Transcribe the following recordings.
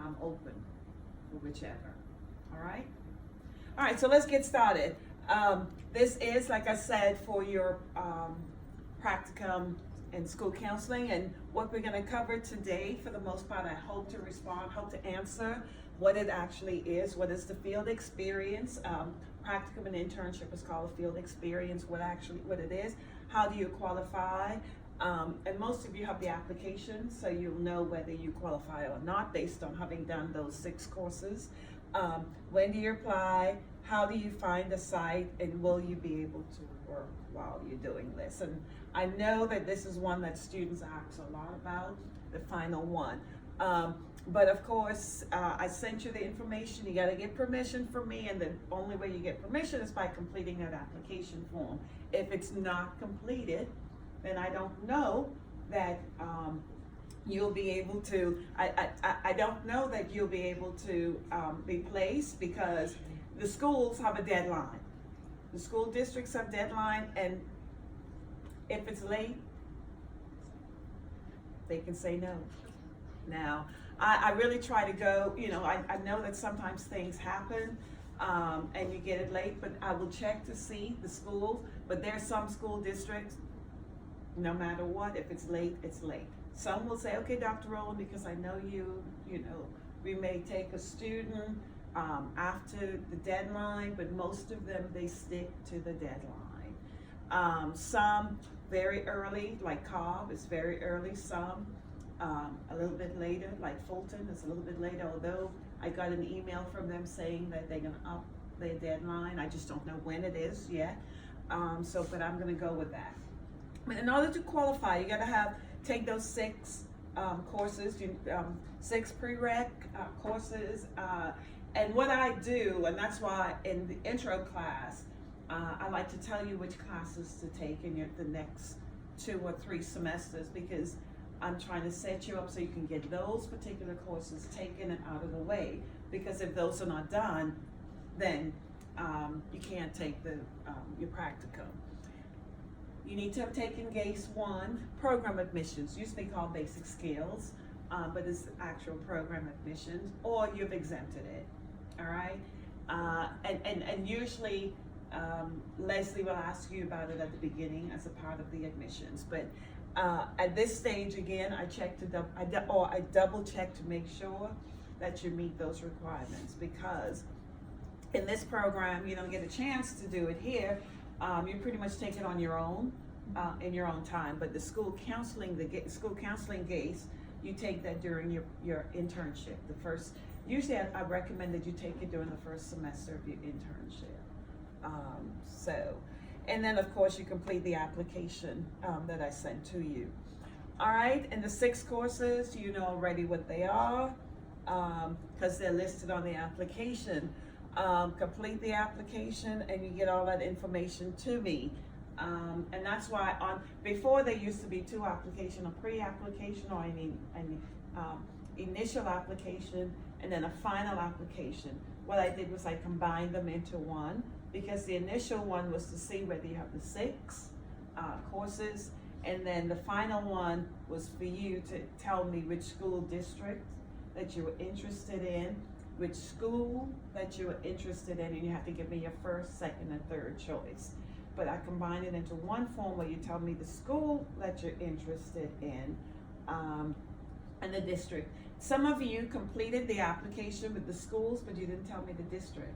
I'm open for whichever. All right? All right, so let's get started. This is, like I said, for your practicum and school counseling, and what we're going to cover today, for the most part, I hope to respond, hope to answer what it actually is. What is the field experience? Practicum and internship is called a field experience. What it is? How do you qualify? And most of you have the application, so you'll know whether you qualify or not based on having done those 6 courses. When do you apply? How do you find a site? And will you be able to work while you're doing this? And I know that this is one that students ask a lot about, the final one. But of course, I sent you the information. You got to get permission from me, and the only way you get permission is by completing that application form. If it's not completed, then I don't know that you'll be able to, I don't know that you'll be able to be placed, because the schools have a deadline. The school districts have deadline, and if it's late, they can say no. Now, I really try to go, I know that sometimes things happen and you get it late, but I will check to see the schools. But there's some school districts, no matter what, if it's late, it's late. Some will say, okay, Dr. Rowland, because I know we may take a student after the deadline, but most of them, they stick to the deadline. Some very early, like Cobb is very early. Some a little bit later, like Fulton is a little bit later, although I got an email from them saying that they're gonna up their deadline. I just don't know when it is yet. But I'm gonna go with that. But in order to qualify, you gotta take those 6 courses, 6 prereq courses. And what I do, and that's why in the intro class, I like to tell you which classes to take in the next 2 or 3 semesters, because I'm trying to set you up so you can get those particular courses taken and out of the way. Because if those are not done, then you can't take your practicum. You need to have taken GACE 1, program admissions, used to be called basic skills, but it's actual program admissions, or you've exempted it, all right? And usually, Leslie will ask you about it at the beginning as a part of the admissions. But at this stage, again, I double check to make sure that you meet those requirements, because in this program, you don't get a chance to do it here. You pretty much take it on your own, in your own time. But the school counseling GACE, you take that during your internship. Usually I recommend that you take it during the first semester of your internship. And then of course you complete the application that I sent to you. All right, and the 6 courses, you know already what they are, because they're listed on the application. Complete the application and you get all that information to me. And that's why before there used to be 2 applications, a pre-application or an initial application and then a final application. What I did was I combined them into one, because the initial one was to see whether you have the 6 courses, and then the final one was for you to tell me which school district that you were interested in, which school that you were interested in, and you have to give me your first, second, and third choice. But I combined it into one form where you tell me the school that you're interested in, and the district. Some of you completed the application with the schools, but you didn't tell me the district.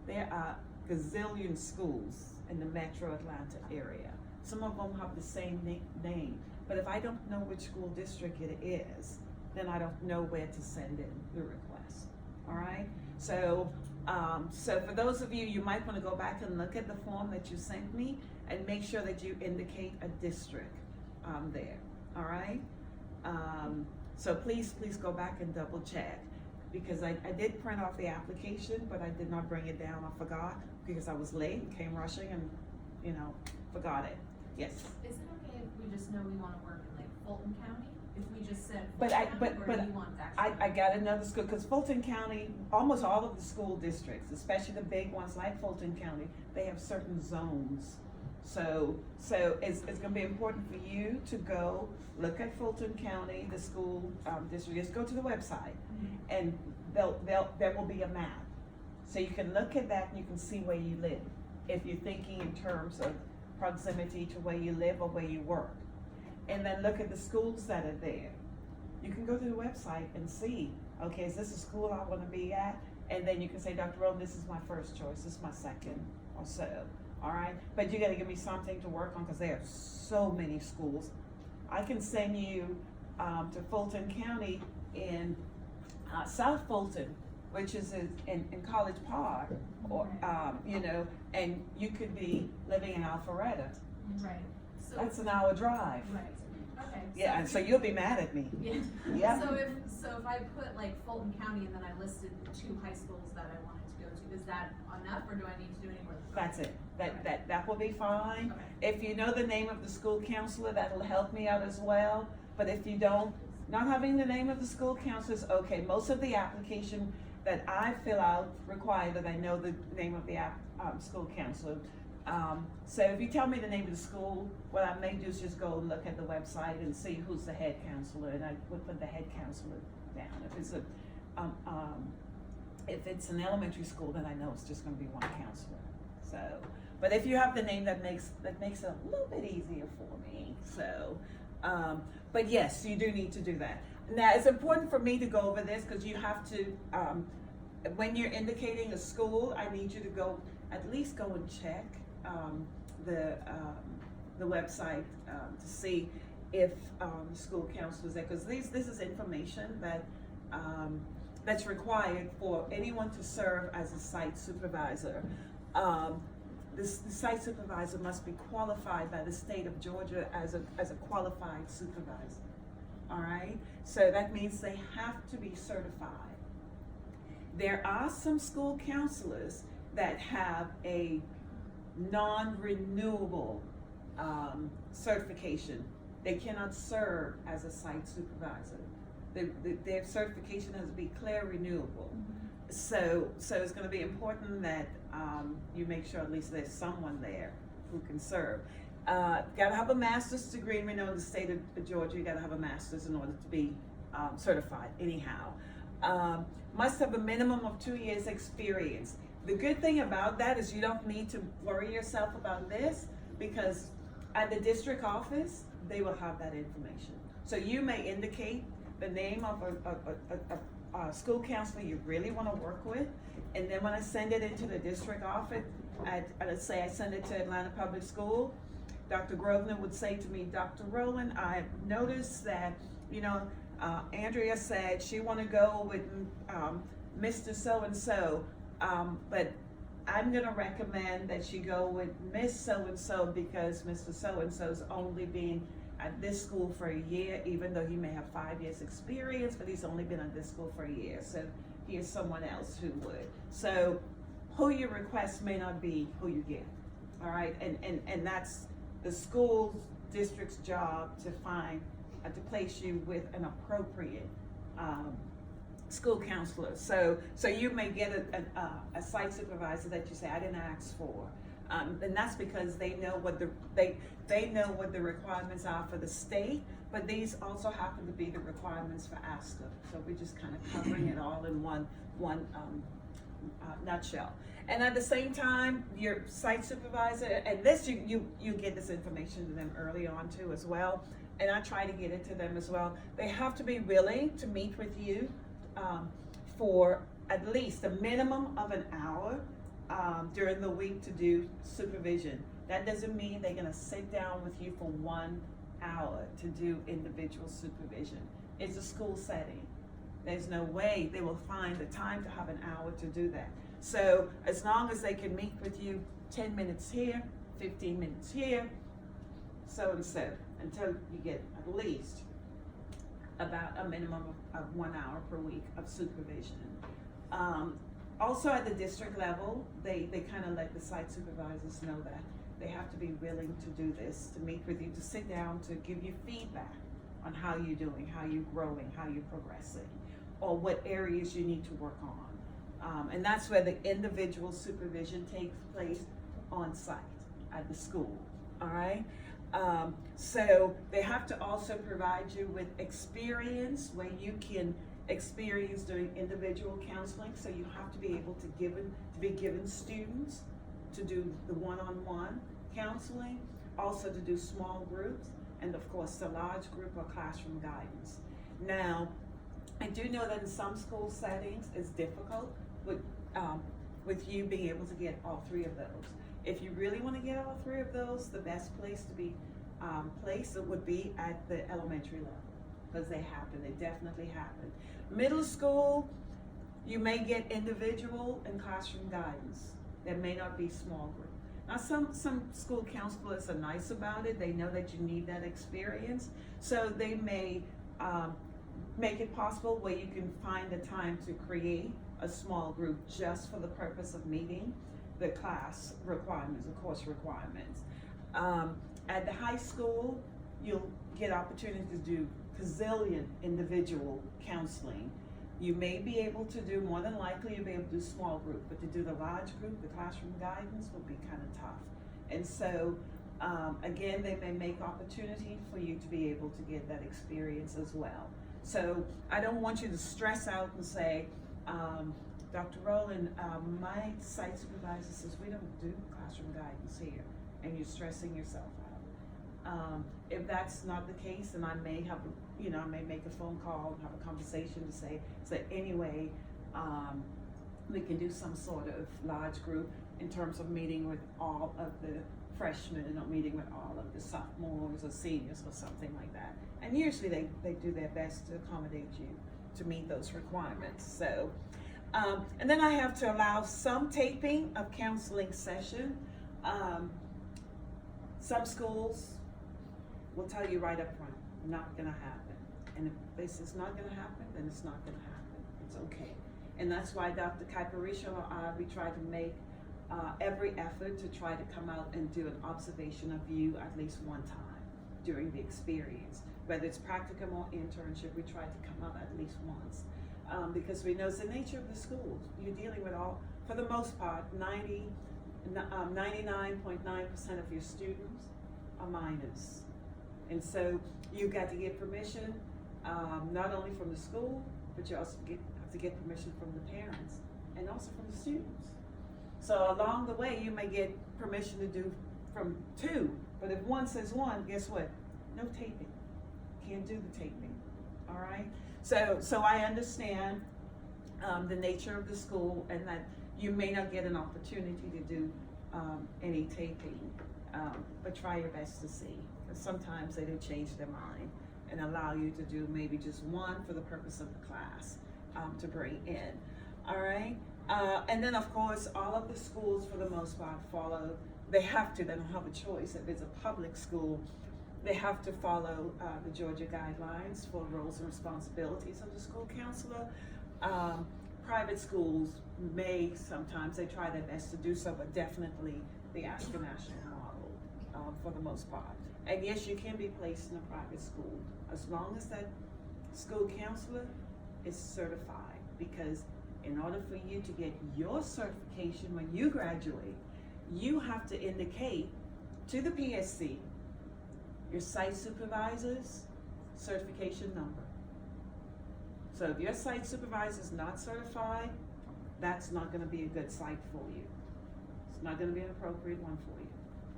There are gazillion schools in the metro Atlanta area. Some of them have the same name, but if I don't know which school district it is, then I don't know where to send in the request. All right, so for those of you, you might want to go back and look at the form that you sent me and make sure that you indicate a district there. All right, so please go back and double check, because I did print off the application, but I did not bring it down. I forgot, because I was late, came rushing, and forgot it. Yes. Is it okay if we just know we want to work in like Fulton County? If we just said But Fulton County, or do you want I got another school, because Fulton County, almost all of the school districts, especially the big ones like Fulton County, they have certain zones So it's gonna be important for you to go look at Fulton County, the school, district, just go to the website, and there will be a map. So you can look at that and you can see where you live, if you're thinking in terms of proximity to where you live or where you work. And then look at the schools that are there. You can go to the website and see, okay, is this a school I wanna be at? And then you can say, Dr. Rowan, this is my first choice, this is my second, or so, all right? But you gotta give me something to work on, because there are so many schools. I can send you to Fulton County in South Fulton, which is in College Park, or, you know, and you could be living in Alpharetta. Right, so. That's an hour drive. Right, okay. Yeah, and so you'll be mad at me. Yeah. Yeah. So if I put like Fulton County and then I listed 2 high schools that I wanted to go to, is that enough, or do I need to do any more? That's it. That will be fine. Okay. If you know the name of the school counselor, that'll help me out as well. But if you don't, not having the name of the school counselor is okay. Most of the application that I fill out require that I know the name of the school counselor. So if you tell me the name of the school, what I may do is just go and look at the website and see who's the head counselor, and I would put the head counselor down. If it's an elementary school, then I know it's just gonna be one counselor. So, but if you have the name, that makes it a little bit easier for me. So, but yes, you do need to do that. Now, it's important for me to go over this, because you have to, when you're indicating a school, I need you to go, at least go and check the website to see if the school counselor is there, because this is information that that's required for anyone to serve as a site supervisor. The site supervisor must be qualified by the state of Georgia as a qualified supervisor. All right, so that means they have to be certified. There are some school counselors that have a non-renewable certification. They cannot serve as a site supervisor. Their certification has to be clear renewable. So it's going to be important that you make sure at least there's someone there who can serve. Got to have a master's degree, and we know in the state of Georgia, you got to have a master's in order to be certified anyhow. Must have a minimum of 2 years experience. The good thing about that is you don't need to worry yourself about this, because at the district office, they will have that information. So you may indicate the name of a school counselor you really want to work with, and then when I send it into the district office, let's say I send it to Atlanta Public School, Dr. Grosvenor would say to me, Dr. Rowland, I noticed that, Andrea said she want to go with Mr. So-and-so, but I'm going to recommend that she go with Miss So-and-so, because Mr. So-and-so's only been at this school for a year, even though he may have 5 years experience, but he's only been at this school for a year. So here's someone else who would. So who you request may not be who you get. All right, and that's the school district's job to find, to place you with an appropriate school counselor. So you may get a site supervisor that you say, I didn't ask for. And that's because they know what they know what the requirements are for the state, but these also happen to be the requirements for ASCA. So we're just kind of covering it all in one nutshell. And at the same time, your site supervisor, and this you get this information to them early on too as well, and I try to get it to them as well. They have to be willing to meet with you for at least a minimum of an hour during the week to do supervision. That doesn't mean they're gonna sit down with you for 1 hour to do individual supervision. It's a school setting. There's no way they will find the time to have an hour to do that. So as long as they can meet with you 10 minutes here, 15 minutes here, so and so, until you get at least about a minimum of 1 hour per week of supervision. Also at the district level, they kind of let the site supervisors know that they have to be willing to do this, to meet with you, to sit down, to give you feedback on how you're doing, how you're growing, how you're progressing, or what areas you need to work on. And that's where the individual supervision takes place on site at the school. all right? So they have to also provide you with experience where you can experience doing individual counseling. So you have to be able to be given students to do the one-on-one counseling, also to do small groups, and of course the large group or classroom guidance. Now, I do know that in some school settings it's difficult with you being able to get all three of those. If you really want to get all three of those, the best place to be placed would be at the elementary level, because they definitely happen. Middle school, you may get individual and classroom guidance. There may not be small group. Now some school counselors are nice about it. They know that you need that experience, so they may make it possible where you can find the time to create a small group just for the purpose of meeting the class requirements, the course requirements. At the high school, you'll get opportunity to do gazillion individual counseling. You may be able to do, more than likely, you'll be able to do small group, but to do the large group, the classroom guidance, will be kind of tough. And so, again, they may make opportunity for you to be able to get that experience as well. So I don't want you to stress out and say, Dr. Rowland, my site supervisor says we don't do classroom guidance here, and you're stressing yourself out. If that's not the case, then I may have, I may make a phone call and have a conversation to say, anyway, we can do some sort of large group in terms of meeting with all of the freshmen and not meeting with all of the sophomores or seniors or something like that. And usually they do their best to accommodate you to meet those requirements. So, and then I have to allow some taping of counseling session. Some schools will tell you right up front, not gonna happen. And if they say it's not gonna happen, then it's not gonna happen. It's okay. And that's why Dr. Kaiparisha or I, we try to make every effort to try to come out and do an observation of you at least one time during the experience. Whether it's practicum or internship, we try to come out at least once. Because we know it's the nature of the schools. You're dealing with all, for the most part, 99.9% of your students are minors. And so you've got to get permission, not only from the school, but you also have to get permission from the parents and also from the students. So along the way, you may get permission to do from 2, but if one says 1, guess what? No taping. Can't do the taping, all right? So I understand the nature of the school and that you may not get an opportunity to do any taping, but try your best to see. Because sometimes they do change their mind and allow you to do maybe just one for the purpose of the class to bring in, all right? And then of course, all of the schools for the most part follow, they have to, they don't have a choice. If it's a public school, they have to follow the Georgia guidelines for roles and responsibilities of the school counselor. Private schools may sometimes, they try their best to do so, but definitely the African national model for the most part. And yes, you can be placed in a private school as long as that school counselor is certified, because in order for you to get your certification when you graduate, you have to indicate to the PSC your site supervisor's certification number. So if your site supervisor is not certified, that's not going to be a good site for you. It's not going to be an appropriate one for you.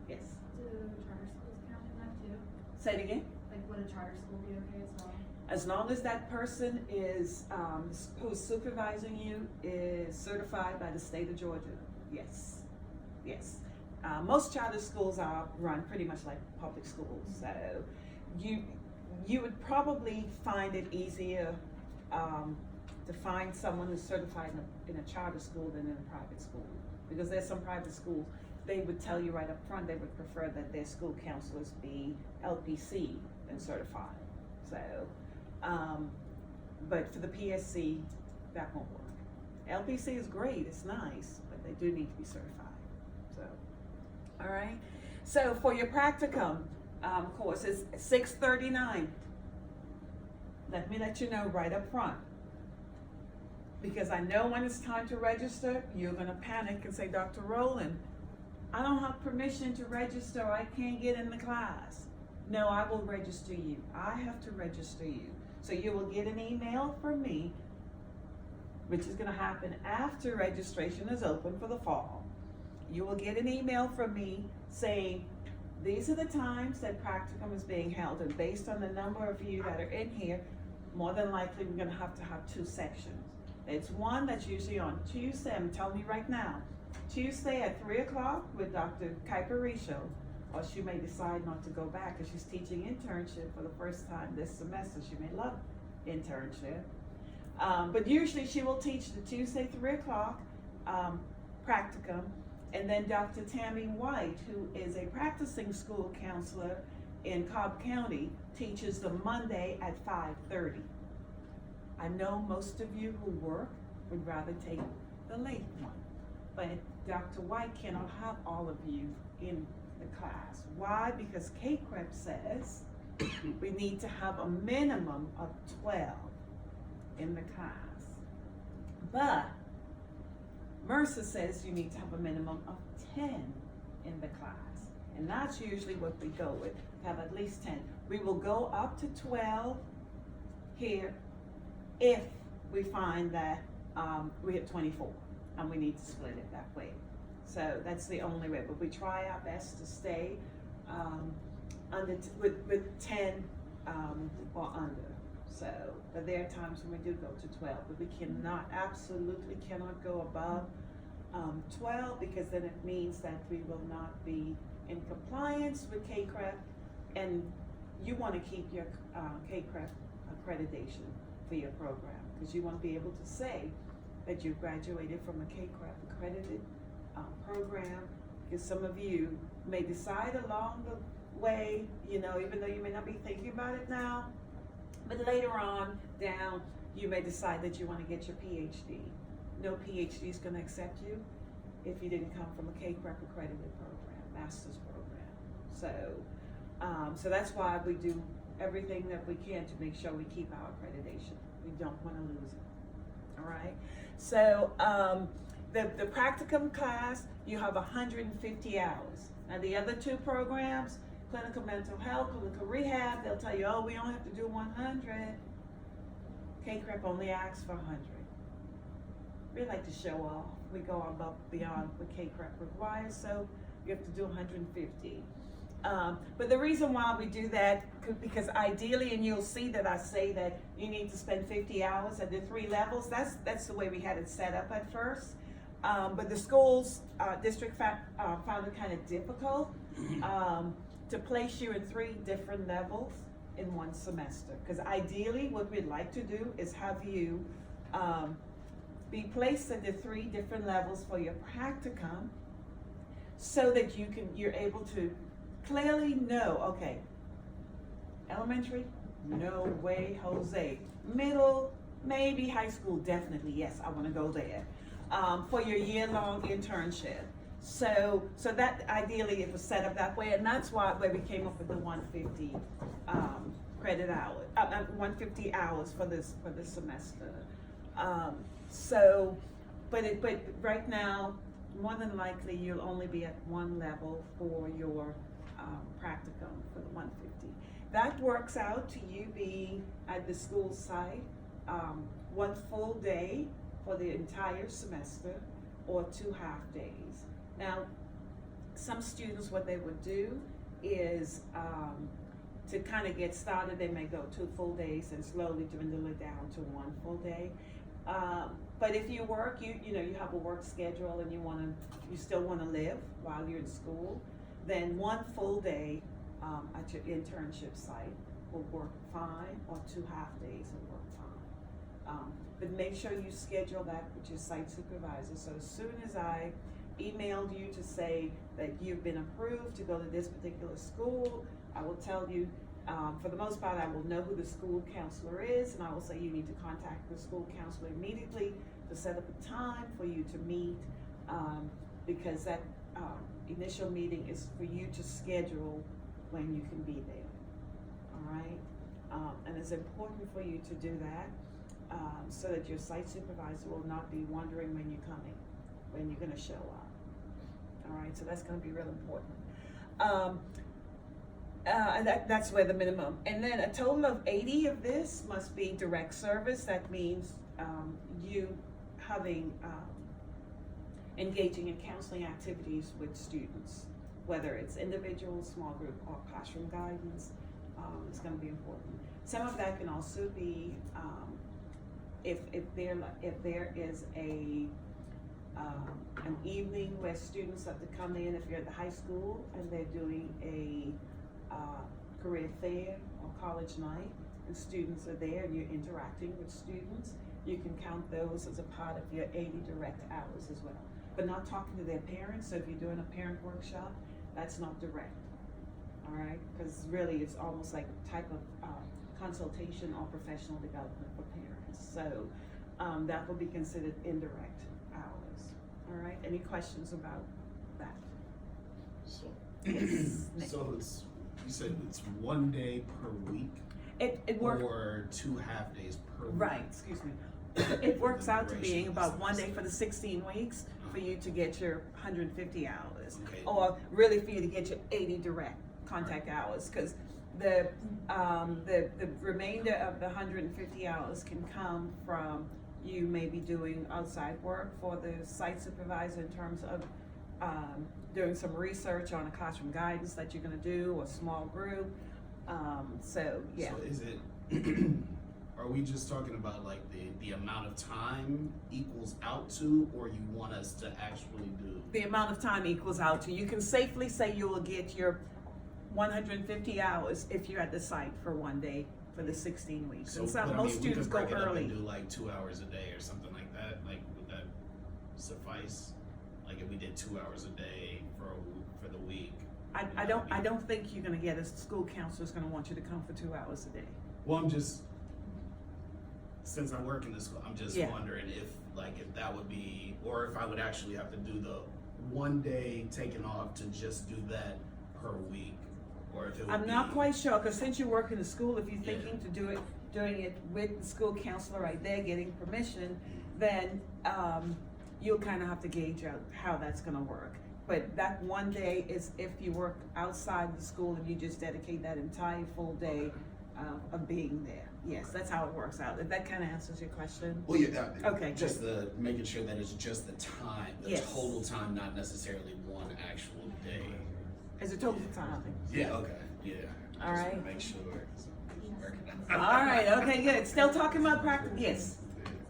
Yes? Do charter schools count in that too? Say it again? Like, would a charter school be okay as well? As long as that person is, who's supervising you is certified by the state of Georgia, yes, yes. Most charter schools are run pretty much like public schools, so you would probably find it easier to find someone who's certified in a charter school than in a private school. Because there's some private schools, they would tell you right up front they would prefer that their school counselors be LPC than certified. So, but for the PSC, that won't work. LPC is great, it's nice, but they do need to be certified. So, all right. So for your practicum course, it's 6:39. Let me let you know right up front, because I know when it's time to register, you're gonna panic and say, Dr. Rowland, I don't have permission to register, or I can't get in the class. No, I will register you. I have to register you. So you will get an email from me, which is gonna happen after registration is open for the fall. You will get an email from me saying, these are the times that practicum is being held, and based on the number of you that are in here, more than likely we're gonna have to have 2 sections. It's one that's usually on Tuesday, I'm telling you right now, Tuesday at 3 o'clock with Dr. Kuiper-Richo, or she may decide not to go back because she's teaching internship for the first time this semester. She may love internship. But usually she will teach the Tuesday 3 o'clock practicum, and then Dr. Tammy White, who is a practicing school counselor in Cobb County, teaches the Monday at 5:30. I know most of you who work would rather take the late one, but Dr. White cannot have all of you in the class. Why? Because KCREP says we need to have a minimum of 12 in the class. But Mercer says you need to have a minimum of 10 in the class. And that's usually what we go with, have at least 10. We will go up to 12 here if we find that we have 24 and we need to split it that way. So that's the only way, but we try our best to stay with 10 or under. So, but there are times when we do go to 12, but we cannot, absolutely cannot go above 12, because then it means that we will not be in compliance with KCREP, and you want to keep your KCREP accreditation for your program, because you want to be able to say that you graduated from a KCREP accredited program, because some of you may decide along the way, you know, even though you may not be thinking about it now, but later on down, you may decide that you want to get your PhD. No PhD is going to accept you if you didn't come from a KCREP accredited program, master's program. So that's why we do everything that we can to make sure we keep our accreditation. We don't want to lose it. All right. So the practicum class, you have 150 hours. Now the other 2 programs, clinical mental health, clinical rehab, they'll tell you, oh, we only have to do 100. KCREP only asks for 100. We like to show off. We go above beyond what KCREP requires, so you have to do 150. But the reason why we do that, because ideally, and you'll see that I say that you need to spend 50 hours at the 3 levels. That's the way we had it set up at first. But the schools, district found it kind of difficult to place you in 3 different levels in one semester. Because ideally, what we'd like to do is have you be placed at the 3 different levels for your practicum, so that you're able to clearly know, okay, elementary, no way, Jose. Middle, maybe. High school, definitely, yes, I want to go there. For your year-long internship. So that ideally it was set up that way, and that's why we came up with the 150 credit hour, 150 hours for this semester. But right now, more than likely you'll only be at 1 level for your practicum for the 150. That works out to you being at the school site 1 full day for the entire semester, or 2 half days. Now, some students, what they would do is to kind of get started, they may go 2 full days and slowly dwindle it down to 1 full day. But if you work, you know, you have a work schedule and you still want to live while you're in school, then 1 full day at your internship site will work fine, or 2 half days will work fine. But make sure you schedule that with your site supervisor. So as soon as I emailed you to say that you've been approved to go to this particular school, I will tell you, for the most part, I will know who the school counselor is, and I will say you need to contact the school counselor immediately to set up a time for you to meet, because that initial meeting is for you to schedule when you can be there. All right? And it's important for you to do that, so that your site supervisor will not be wondering when you're coming, when you're going to show up. all right, so that's gonna be real important. And that's where the minimum, and then a total of 80 of this must be direct service. That means, you having, engaging in counseling activities with students, whether it's individual, small group, or classroom guidance, it's gonna be important. Some of that can also be, if there is an evening where students have to come in, if you're at the high school and they're doing a career fair or college night, and students are there and you're interacting with students, you can count those as a part of your 80 direct hours as well. But not talking to their parents, so if you're doing a parent workshop, that's not direct, all right? Because really it's almost like a type of consultation or professional development for parents. So that will be considered indirect hours, all right? Any questions about that? So, Yes. so you said it's 1 day per week? It works. Or 2 half days per week? Right, excuse me. It works out to being about 1 day for the 16 weeks for you to get your 150 hours. Okay. Or really for you to get your 80 direct contact hours, because the remainder of the 150 hours can come from you maybe doing outside work for the site supervisor in terms of doing some research on a classroom guidance that you're gonna do, or small group. So, yeah. So is it, are we just talking about like the amount of time equals out to, or you want us to actually do? The amount of time equals out to, you can safely say you will get your 150 hours if you're at the site for 1 day for the 16 weeks. So, And some, but I most mean, students we go could break it up early. and do like 2 hours a day or something like that, like would that suffice? Like if we did 2 hours a day for the week? I don't think you're gonna get a school counselor's gonna want you to come for 2 hours a day. Well, I'm just, since I work in this school, I'm just Yeah. wondering if that would be, or if I would actually have to do the 1 day taken off to just do that per week, or if it would I'm be. not quite sure, because since you work in the school, if you're Yeah. thinking to doing it with the school counselor right there, getting permission, then, you'll kind of have to gauge out how that's gonna work. But that 1 day is if you work outside the school and you just dedicate that entire full day of being there. Yes, that's how it works out. If that kind of answers your question. Well, yeah, Okay, just making sure that it's just the time, the Yes. total time, not necessarily one actual day. It's a total time. Yeah, okay, yeah. All Just right. wanna make sure. 'Cause I'm working on it. All right, okay, good. Still talking about practice, yes.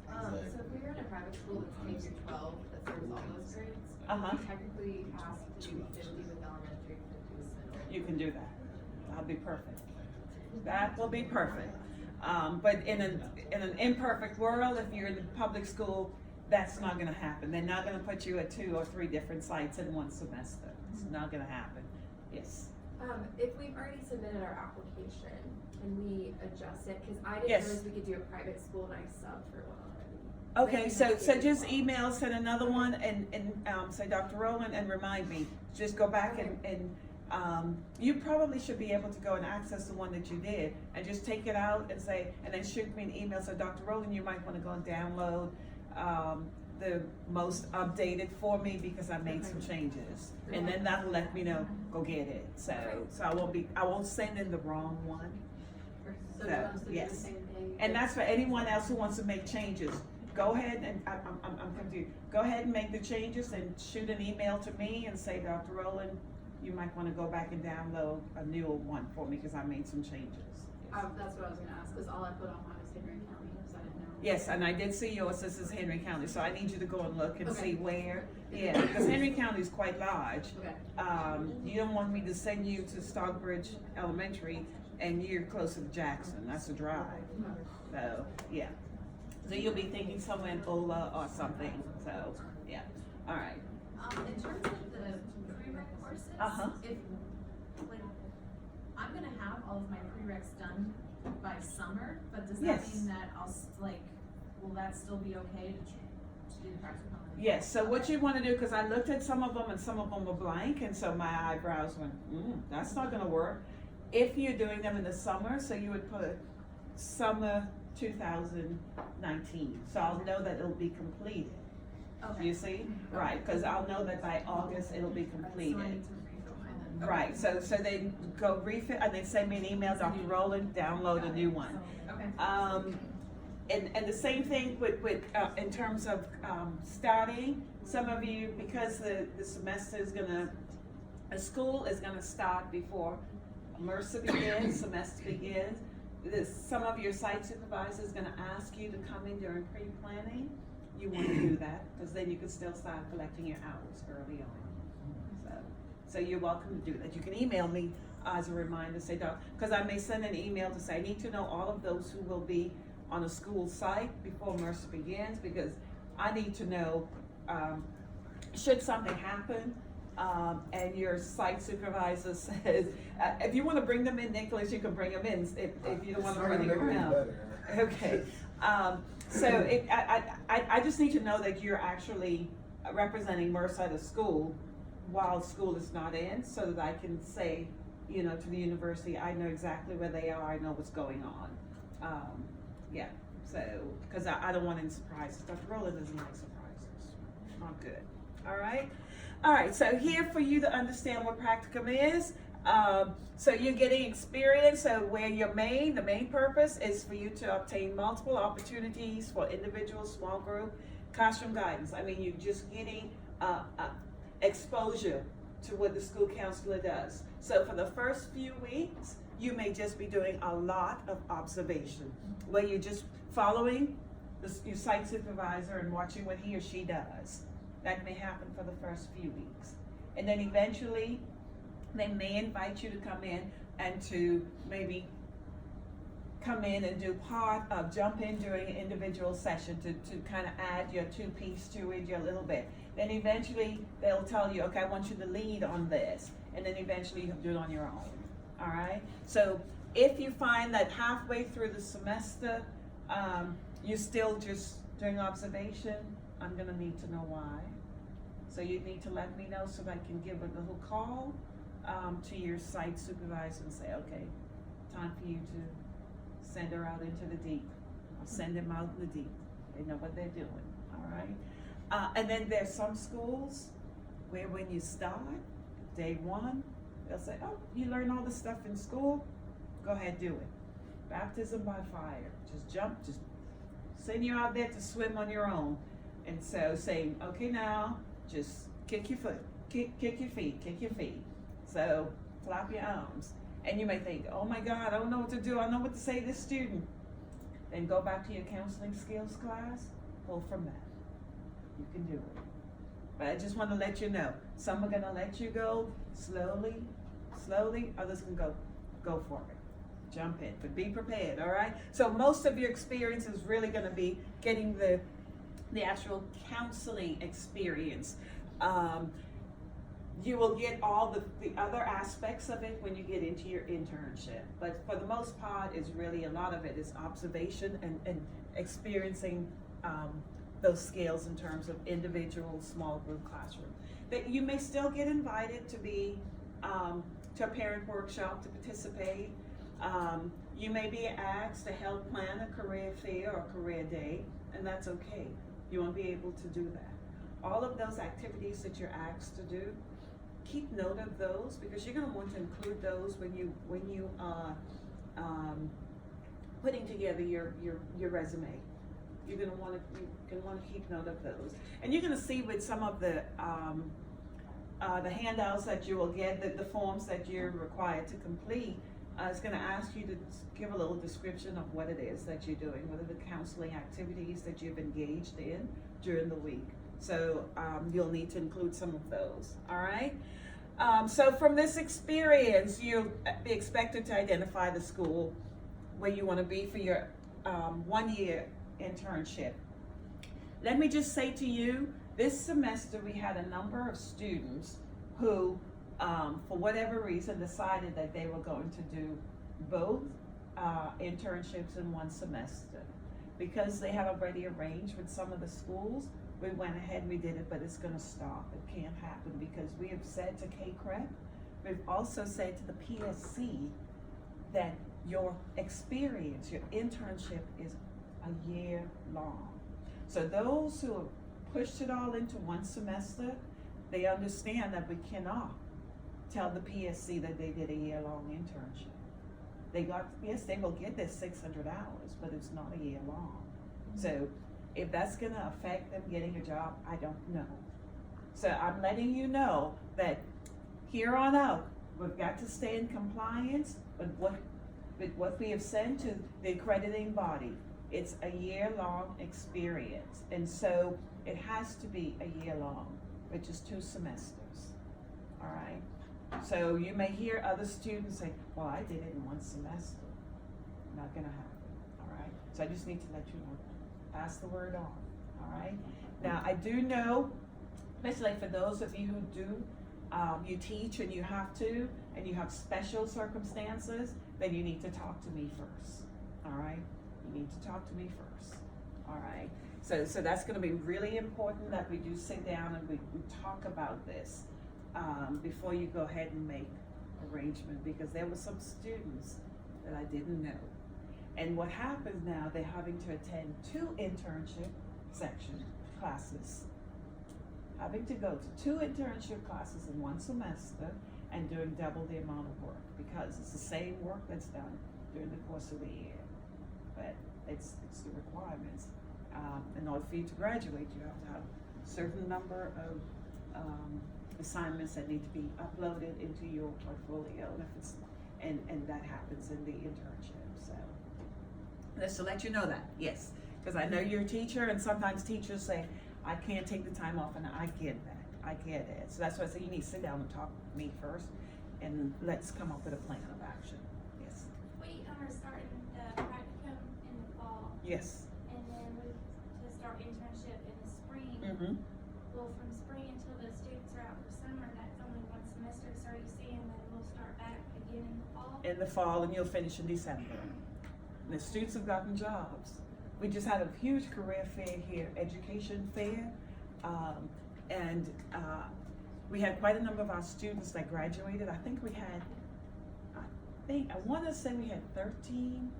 So if we were in a private school that's K through 12 that serves all those grades, Uh-huh. we technically asked to do 50 with elementary, 50 with middle. You can do that. That'll be perfect. That will be perfect. But in an imperfect world, if you're in the public school, that's not gonna happen. They're not gonna put you at 2 or 3 different sites in one semester. It's not gonna happen. Yes. If we've already submitted our application, can we adjust it? Cause I didn't Yes. realize we could do a private school and I subbed for one already. Okay, Maybe so next week. just email, send another one, and say, Dr. Rowland, and remind me. Just go back and you probably should be able to go and access the one that you did, and just take it out and say, and then shoot me an email, so Dr. Rowland, you might wanna go and download, the most updated for me, because I made some changes. And then that'll let me know, go get it, so I won't send in the wrong one. So do you want us to do the yes. same thing? And that's for anyone else who wants to make changes. Go ahead and, I'm confused. Go ahead and make the changes and shoot an email to me and say, Dr. Rowland, you might wanna go back and download a newer one for me, cause I made some changes. That's what I was gonna ask, cause all I put on mine was Henry County, cause I didn't know. Yes, and I did see yours, this is Henry County, so I need you to go and look and Okay. see where, yeah, because Henry County is quite large. Okay. You don't want me to send you to Stockbridge Elementary and you're closer to Jackson, that's a drive. So, yeah. So you'll be thinking somewhere in Ola or something, so, yeah, all right. In terms of the prereq courses, Uh-huh. if, like, I'm gonna have all of my prereqs done by summer, but does that Yes. mean that will that still be okay to do the practicum? Yes, so what you wanna do, cause I looked at some of them and some of them were blank, and so my eyebrows went, that's not gonna work. If you're doing them in the summer, so you would put summer 2019, so I'll know that it'll be completed. Okay. You see? Right, cause I'll know that by August it'll be So I completed. need to refill mine then. Right, so they go refill, and then send me an email, Dr. Rowland, download a new one. Okay. And the same thing with, in terms of, starting, some of you, because the semester is gonna, the school is gonna start before Mercer begins, semester begins. Some of your site supervisors gonna ask you to come in during pre-planning. You wanna do that, cause then you can still start collecting your hours early on. So you're welcome to do that. You can email me as a reminder, say, cause I may send an email to say, I need to know all of those who will be on a school site before Mercer begins, because I need to know, should something happen, and your site supervisor says, if you wanna bring them in, Nicholas, you can bring them in, if you don't wanna bring them around. Okay, so I just need to know that you're actually representing Mercer at a school while school is not in, so that I can say, to the university, I know exactly where they are, I know what's going on. Yeah, so, cause I don't want any surprises. Dr. Rowland doesn't like surprises. Not good. All right, so here for you to understand what Practicum is. So you're getting experience, so where the main purpose is for you to obtain multiple opportunities for individual, small group, classroom guidance. I mean, you're just getting exposure to what the school counselor does. So for the first few weeks, you may just be doing a lot of observation, where you're just following your site supervisor and watching what he or she does. That may happen for the first few weeks. And then eventually, they may invite you to come in and to maybe come in and do jump in during an individual session to kind of add your 2-piece to it, your little bit. Then eventually, they'll tell you, okay, I want you to lead on this. And then eventually, you do it on your own. All right, so if you find that halfway through the semester, you're still just doing observation, I'm gonna need to know why. So you need to let me know so that I can give a little call to your site supervisor and say, okay, time for you to send her out into the deep. I'll send them out in the deep. They know what they're doing, all right? And then there's some schools where when you start, day one, they'll say, oh, you learn all this stuff in school? Go ahead, do it. Baptism by fire. Just jump, just send you out there to swim on your own. And so saying, okay, now, just kick your foot, kick your feet. So flap your arms. And you may think, oh my God, I don't know what to do. I don't know what to say to this student. Then go back to your counseling skills class, pull from that. You can do it. But I just want to let you know, some are gonna let you go slowly, others can go for it. Jump in, but be prepared, all right? So most of your experience is really gonna be getting the actual counseling experience. You will get all the other aspects of it when you get into your internship. But for the most part, is really a lot of it is observation and experiencing those skills in terms of individual small group classroom. That you may still get invited to be to a parent workshop to participate. You may be asked to help plan a career fair or career day, and that's okay. You won't be able to do that. All of those activities that you're asked to do, keep note of those, because you're going to want to include those when you are putting together your resume. You're going to want to keep note of those, and you're going to see with some of the handouts that you will get, the forms that you're required to complete. It's going to ask you to give a little description of what it is that you're doing, what are the counseling activities that you've engaged in during the week. So you'll need to include some of those, all right? So from this experience, you'll be expected to identify the school where you want to be for your 1-year internship. Let me just say to you, this semester we had a number of students who, for whatever reason, decided that they were going to do both internships in one semester. Because they have already arranged with some of the schools, we went ahead, we did it, but it's gonna stop. It can't happen because we have said to KCREP, we've also said to the PSC that your experience, your internship is a year long. So those who are pushed it all into one semester, they understand that we cannot tell the PSC that they did a year-long internship. Yes, they will get their 600 hours, but it's not a year long. So if that's gonna affect them getting a job, I don't know. So I'm letting you know that here on out, we've got to stay in compliance with what we have sent to the accrediting body. It's a year-long experience, and so it has to be a year-long, which is 2 semesters, all right? So you may hear other students say, well, I did it in 1 semester. Not gonna happen, all right? So I just need to let you know, pass the word on, all right? Now, I do know, especially for those of you who do, you teach and you have to, and you have special circumstances, then you need to talk to me first, all right? You need to talk to me first, all right? So that's gonna be really important that we do sit down and we talk about this before you go ahead and make arrangement, because there were some students that I didn't know. And what happens now, they're having to attend 2 internship section classes. Having to go to 2 internship classes in 1 semester and doing double the amount of work, because it's the same work that's done during the course of the year. But it's the requirements. In order for you to graduate, you have to have a certain number of assignments that need to be uploaded into your portfolio, and that happens in the internship. So just to let you know that, yes, because I know you're a teacher, and sometimes teachers say, I can't take the time off, and I get that, I get it. So that's why I say you need to sit down and talk with me first, and let's come up with a plan of action. Yes. We are starting the practicum in the fall, Yes. and then we to start internship in the spring. Mm-hmm. Well, from spring until the students are out for summer, that's only 1 semester. So are you saying that we'll start back again in the fall? In the fall, and you'll finish in December. And the students have gotten jobs. We just had a huge career fair here, education fair, and we had quite a number of our students that graduated. I want to say we had 13,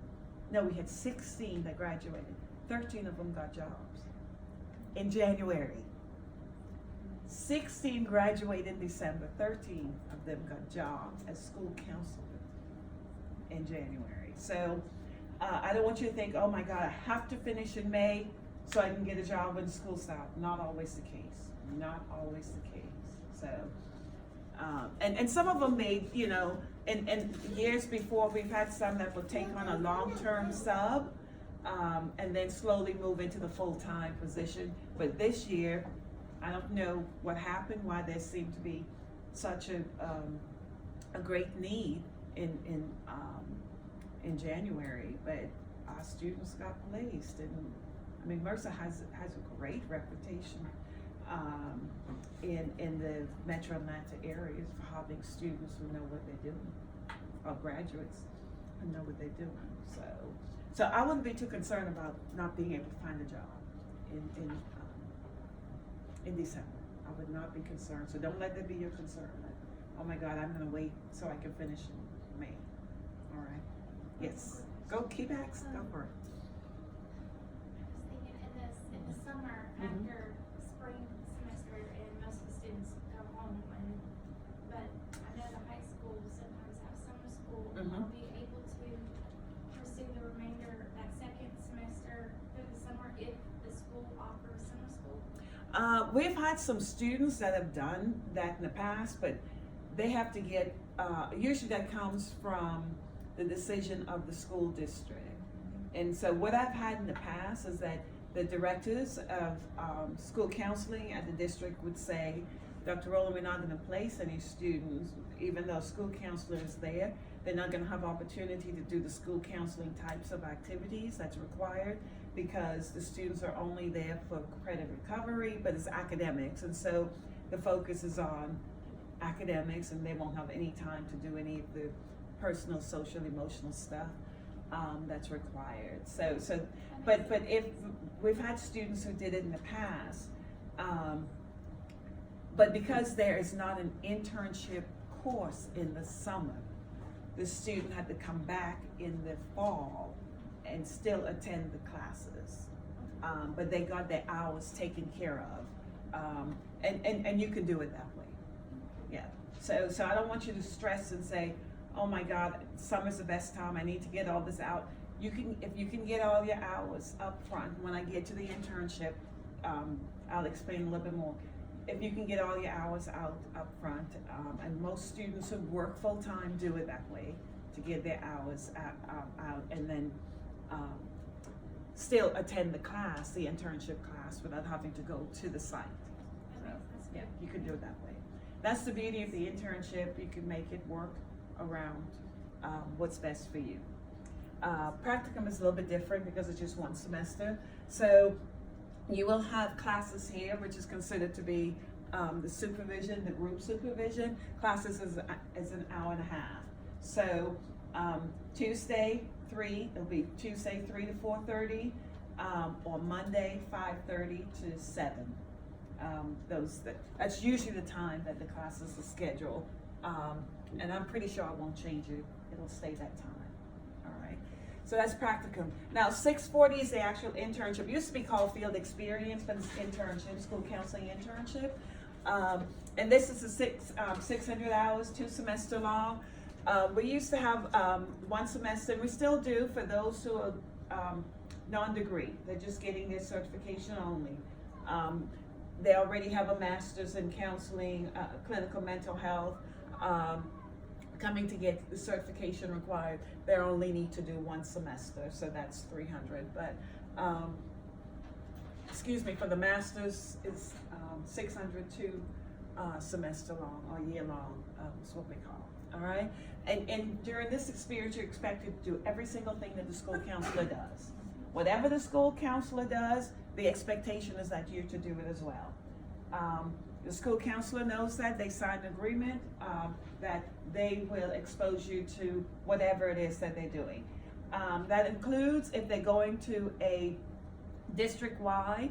no, we had 16 that graduated. 13 of them got jobs in January. 16 graduated in December, 13 of them got jobs as school counselors in January. So I don't want you to think, oh my God, I have to finish in May so I can get a job when school starts. Not always the case, not always the case. So, and some of them made, you know, and years before we've had some that will take on a long-term sub and then slowly move into the full-time position. But this year, I don't know what happened, why there seemed to be such a great need in January, but our students got placed, and I mean Mercer has a great reputation in the Metro Atlanta areas for having students who know what they're doing, or graduates who know what they're doing. So I wouldn't be too concerned about not being able to find a job in December. I would not be concerned. So don't let that be your concern. Like, oh my God, I'm gonna wait so I can finish in May. All right. Yes. Go keep asking. Go for it. I was thinking in the summer Mhm. after spring semester, and most of the students go home, but I know the high schools sometimes have summer school. Mhm. Are we able to pursue the remainder that 2nd semester through the summer if the school offers summer school? We've had some students that have done that in the past, but they have to get, usually that comes from the decision of the school district. And so what I've had in the past is that the directors of school counseling at the district would say, Dr. Rowland, we're not gonna place any students, even though school counselor is there, they're not gonna have opportunity to do the school counseling types of activities that's required, because the students are only there for credit recovery, but it's academics, and so the focus is on academics, and they won't have any time to do any of the personal, social, emotional stuff that's required. But if we've had students who did it in the past, but because there is not an internship course in the summer, the student had to come back in the fall and still attend the classes. but they got their hours taken care of. And you can do it that way. Yeah. So I don't want you to stress and say, oh my God, summer's the best time, I need to get all this out. If you can get all your hours up front, when I get to the internship, I'll explain a little bit more. If you can get all your hours out up front, and most students who work full-time do it that way, to get their hours out, and then still attend the class, the internship class, without having to go to the site. So, yeah, you can do it that way. That's the beauty of the internship. You can make it work around what's best for you. Practicum is a little bit different because it's just one semester. So you will have classes here, which is considered to be the supervision, the group supervision. Classes is an hour and a half. So Tuesday 3, it'll be Tuesday 3 to 4:30, or Monday 5:30 to 7. That's usually the time that the classes are scheduled, and I'm pretty sure I won't change it. It'll stay that time. All right. So that's practicum. Now 640 is the actual internship. It used to be called field experience, but it's internship, school counseling internship. And this is 600 hours, 2 semester long. We used to have 1 semester, and we still do for those who are non-degree. They're just getting their certification only. They already have a master's in counseling, clinical mental health. Coming to get the certification required, they only need to do 1 semester, so that's 300. But excuse me, for the master's is 602 semester long or year long is what we call. All right, and during this experience, you're expected to do every single thing that the school counselor does. Whatever the school counselor does, the expectation is that you're to do it as well. The school counselor knows that. They sign an agreement that they will expose you to whatever it is that they're doing. That includes if they're going to a district-wide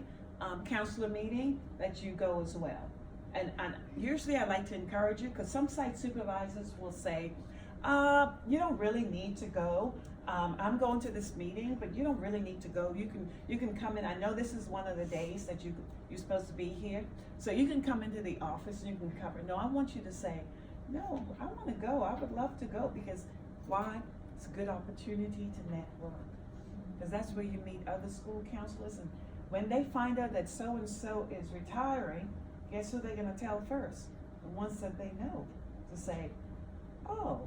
counselor meeting, that you go as well. And usually I like to encourage you, because some site supervisors will say, you don't really need to go. I'm going to this meeting, but you don't really need to go. You can come in. I know this is one of the days that you're supposed to be here, so you can come into the office and you can cover. No, I want you to say, no, I want to go. I would love to go, because why? It's a good opportunity to network, because that's where you meet other school counselors, and when they find out that so and so is retiring, guess who they're going to tell first? The ones that they know, to say, oh,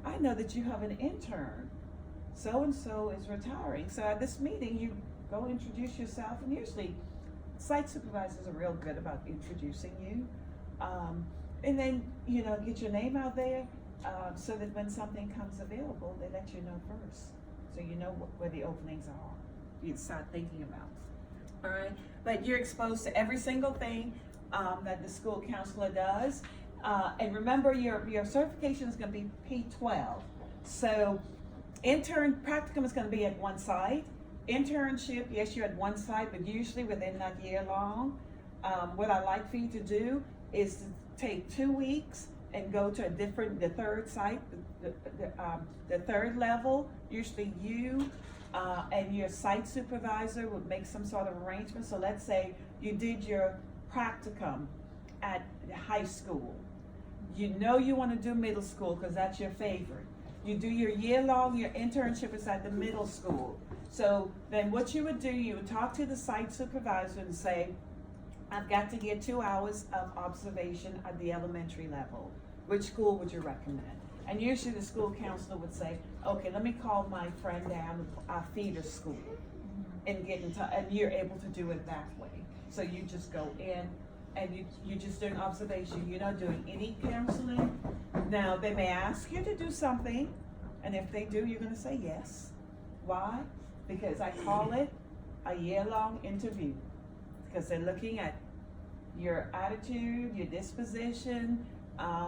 I know that you have an intern. So-and-so is retiring. So at this meeting, you go introduce yourself, and usually site supervisors are real good about introducing you. And then, get your name out there so that when something comes available, they let you know first. So you know where the openings are. You start thinking about. All right? But you're exposed to every single thing that the school counselor does. And remember, your certification is going to be P12. So practicum is going to be at one site. Internship, yes, you're at one site, but usually within that year long. What I like for you to do is to take 2 weeks and go to the third site, the third level. Usually you and your site supervisor would make some sort of arrangement. So let's say you did your practicum at high school. You know you want to do middle school because that's your favorite. You do your year-long, your internship is at the middle school. So then what you would do, you would talk to the site supervisor and say, I've got to get 2 hours of observation at the elementary level. Which school would you recommend? And usually the school counselor would say, okay, let me call my friend down our feeder school and get in touch, and you're able to do it that way. So you just go in and you're just doing observation. You're not doing any counseling. Now, they may ask you to do something, and if they do, you're going to say yes. Why? Because I call it a year-long interview, because they're looking at your attitude, your disposition,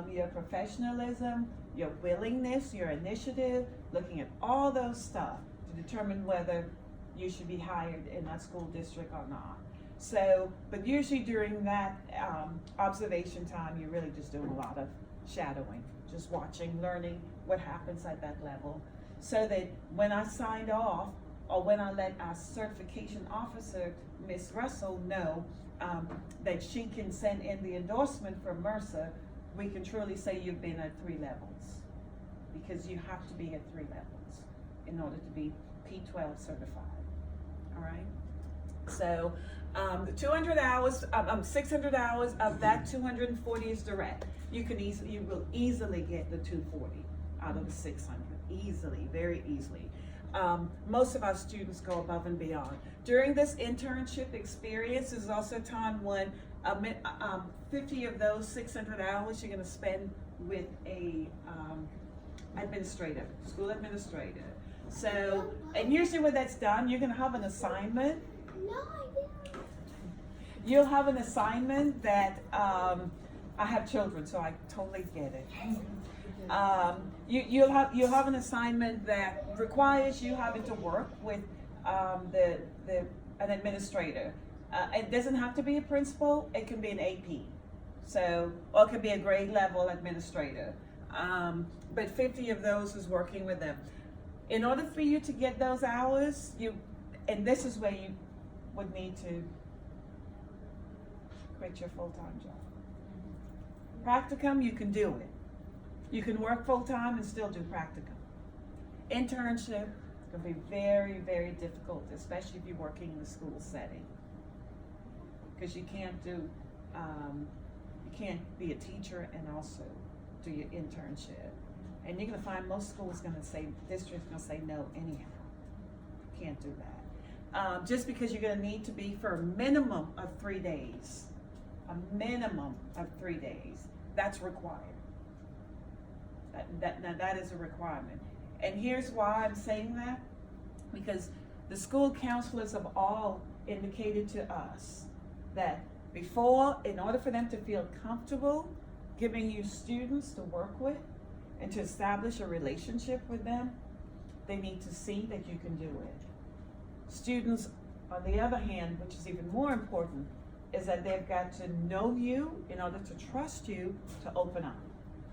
your professionalism, your willingness, your initiative, looking at all those stuff to determine whether you should be hired in that school district or not. So, but usually during that observation time, you're really just doing a lot of shadowing, just watching, learning what happens at that level, so that when I signed off or when I let our certification officer, Miss Russell, know that she can send in the endorsement from Mercer, we can truly say you've been at 3 levels. Because you have to be at 3 levels in order to be P12 certified, all right? So, the 200 hours, 600 hours of that 240 is direct. You will easily get the 240 out of the 600, easily, very easily. Most of our students go above and beyond. During this internship experience is also time when 50 of those 600 hours you're gonna spend with a school administrator. So, and usually when that's done, you're gonna have an assignment. You'll have an assignment that, I have children, so I totally get it. You'll have an assignment that requires you having to work with an administrator. It doesn't have to be a principal, it can be an AP. So, or it could be a grade level administrator. But 50 of those is working with them. In order for you to get those hours, and this is where you would need to quit your full-time job. Practicum, you can do it. You can work full-time and still do practicum. Internship can be very, very difficult, especially if you're working in a school setting. Because you can't be a teacher and also do your internship. And you're gonna find most schools districts gonna say no anyhow. Can't do that. Just because you're gonna need to be for a minimum of 3 days. A minimum of 3 days. That's required. Now that is a requirement. And here's why I'm saying that. Because the school counselors have all indicated to us that in order for them to feel comfortable giving you students to work with and to establish a relationship with them, they need to see that you can do it. Students, on the other hand, which is even more important, is that they've got to know you in order to trust you to open up.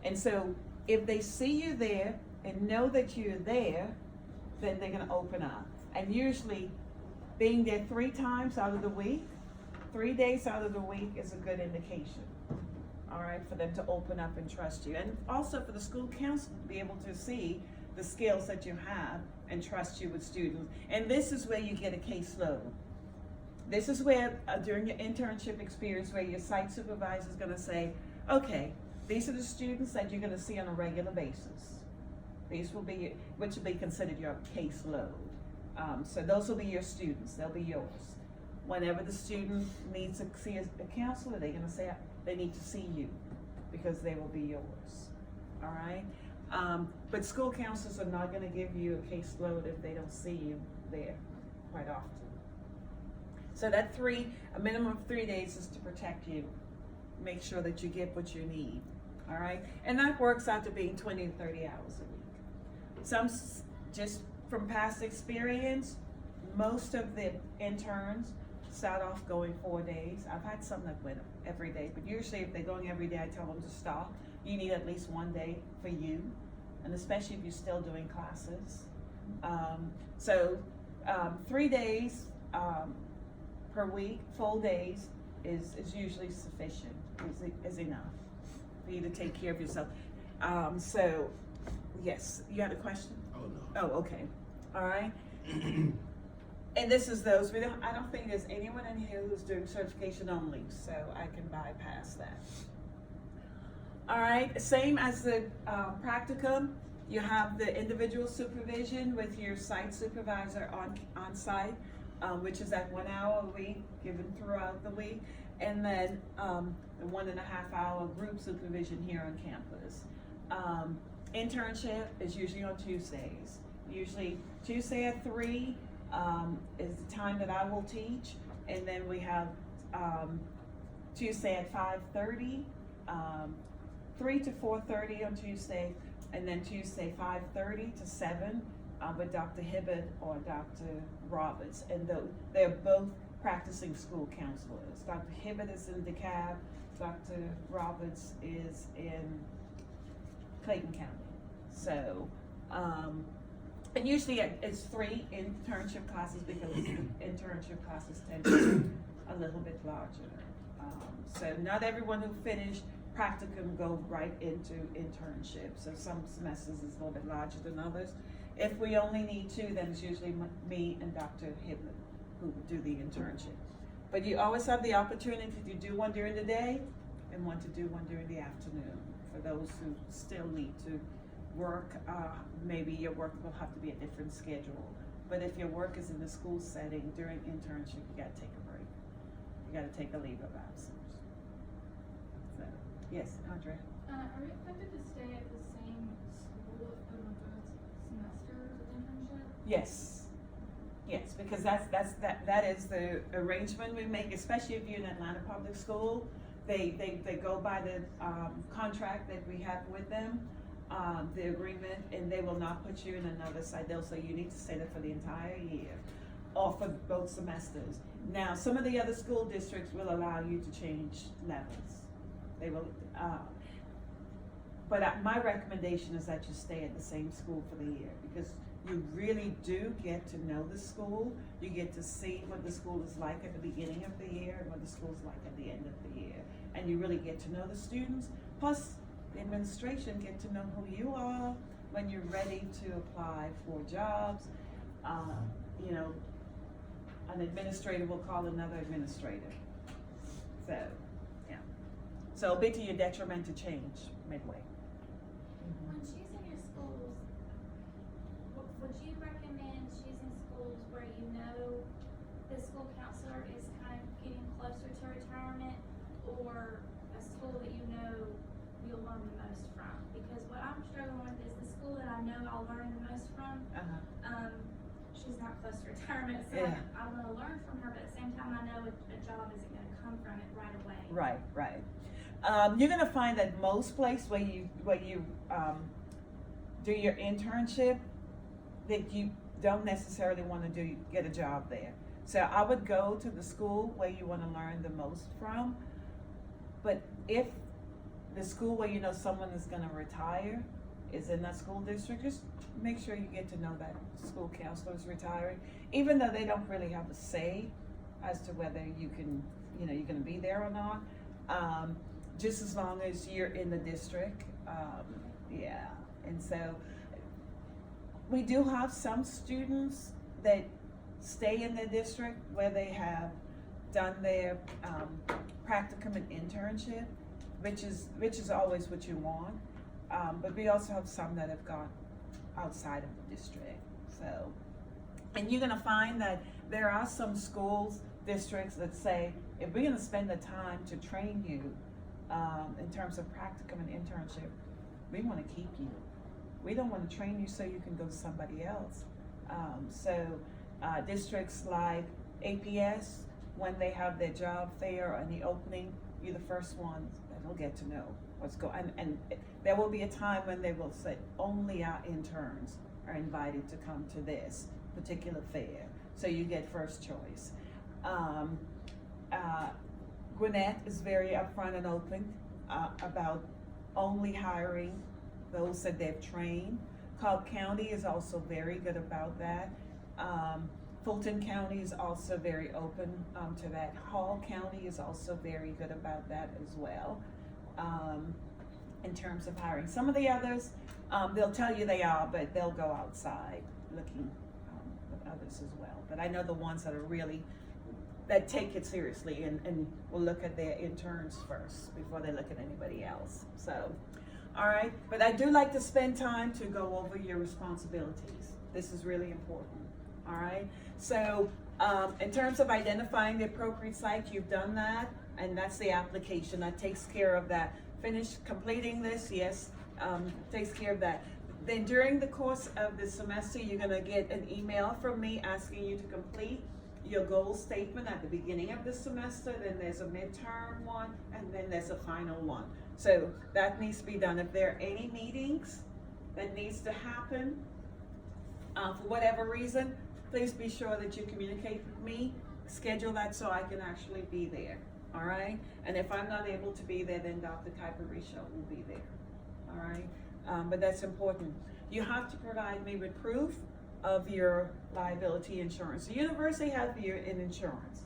And so if they see you there and know that you're there, then they're gonna open up. And usually being there 3 times out of the week, 3 days out of the week is a good indication, all right, for them to open up and trust you. And also for the school counselor to be able to see the skills that you have and trust you with students. And this is where you get a caseload. This is where, during your internship experience, where your site supervisor is gonna say, okay, these are the students that you're gonna see on a regular basis. These will be, which will be considered your caseload. So those will be your students, they'll be yours. Whenever the student needs to see a counselor, they're gonna say they need to see you because they will be yours, all right? But school counselors are not gonna give you a caseload if they don't see you there quite often. So that a minimum of 3 days is to protect you. Make sure that you get what you need, all right? And that works out to being 20 to 30 hours a week. Some, just from past experience, most of the interns start off going 4 days. I've had some that went every day, but usually if they're going every day, I tell them to stop. You need at least 1 day for you, and especially if you're still doing classes. 3 days per week, full days, is usually sufficient, is enough for you to take care of yourself. Yes, you had a question? Oh, no. Oh, okay, all right. And this is those, I don't think there's anyone in here who's doing certification only, so I can bypass that. All right, same as the practicum, you have the individual supervision with your site supervisor on site, which is at 1 hour a week, given throughout the week, and then the 1.5 hour group supervision here on campus. Internship is usually on Tuesdays. Usually Tuesday at 3 is the time that I will teach, and then we have Tuesday at 5:30, 3 to 4:30 on Tuesday, and then Tuesday 5:30 to 7 with Dr. Hibbert or Dr. Roberts, and they're both practicing school counselors. Dr. Hibbert is in DeKalb, Dr. Roberts is in Clayton County. So, And usually it's 3 internship classes because internship classes tend to be a little bit larger. So not everyone who finished practicum go right into internship. So some semesters is a little bit larger than others. If we only need 2, then it's usually me and Dr. Hibner who would do the internship. But you always have the opportunity to do one during the day and one to do one during the afternoon. For those who still need to work, maybe your work will have to be a different schedule. But if your work is in the school setting during internship, you gotta take a break. You gotta take a leave of absence. So, yes, Andrea? Are we expected to stay at the same school for both semesters of internship? Yes. Yes, because that is the arrangement we make, especially if you're in Atlanta Public School. They go by the contract that we have with them, the agreement, and they will not put you in another site. They'll say you need to stay there for the entire year, or for both semesters. Now, some of the other school districts will allow you to change levels. They will, but my recommendation is that you stay at the same school for the year, because you really do get to know the school. You get to see what the school is like at the beginning of the year and what the school is like at the end of the year. And you really get to know the students. Plus, the administration get to know who you are when you're ready to apply for jobs. You know, an administrator will call another administrator. So, yeah. So it'll be to your detriment to change midway. When choosing your schools, would you recommend choosing schools where you know the school counselor is kind of getting closer to retirement, or a school that you know you'll learn the most from? Because what I'm struggling with is the school that I know I'll learn the most from, she's not close to retirement, so Yeah. I want to learn from her, but at the same time I know a job isn't going to come from it right away. Right. You're gonna find that most places where you do your internship, that you don't necessarily want to get a job there. So I would go to the school where you want to learn the most from. But if the school where you know someone is gonna retire is in that school district, just make sure you get to know that school counselor is retiring, even though they don't really have a say as to whether you're gonna be there or not. Just as long as you're in the district, yeah. And so we do have some students that stay in the district where they have done their practicum and internship, which is always what you want. But we also have some that have gone outside of the district. So, and you're gonna find that there are some schools, districts that say, if we're gonna spend the time to train you in terms of practicum and internship, we wanna keep you. We don't wanna train you so you can go to somebody else. Districts like APS, when they have their job fair and the opening, you're the first ones that'll get to know what's going on. And there will be a time when they will say, only our interns are invited to come to this particular fair. So you get first choice. Gwinnett is very upfront and open about only hiring those that they've trained. Cobb County is also very good about that. Fulton County is also very open to that. Hall County is also very good about that as well, in terms of hiring. Some of the others, they'll tell you they are, but they'll go outside looking with others as well. But I know the ones that are really, that take it seriously and will look at their interns first before they look at anybody else. So, all right, but I do like to spend time to go over your responsibilities. This is really important, all right? So, in terms of identifying the appropriate site, you've done that, and that's the application. That takes care of that. Finish completing this, yes, takes care of that. Then during the course of the semester, you're gonna get an email from me asking you to complete your goal statement at the beginning of the semester. Then there's a midterm one, and then there's a final one. So that needs to be done. If there are any meetings that needs to happen, for whatever reason, please be sure that you communicate with me, schedule that so I can actually be there, all right? And if I'm not able to be there, then Dr. Kuiper-Richaud will be there, all right? But that's important. You have to provide me with proof of your liability insurance. The university has you in insurance.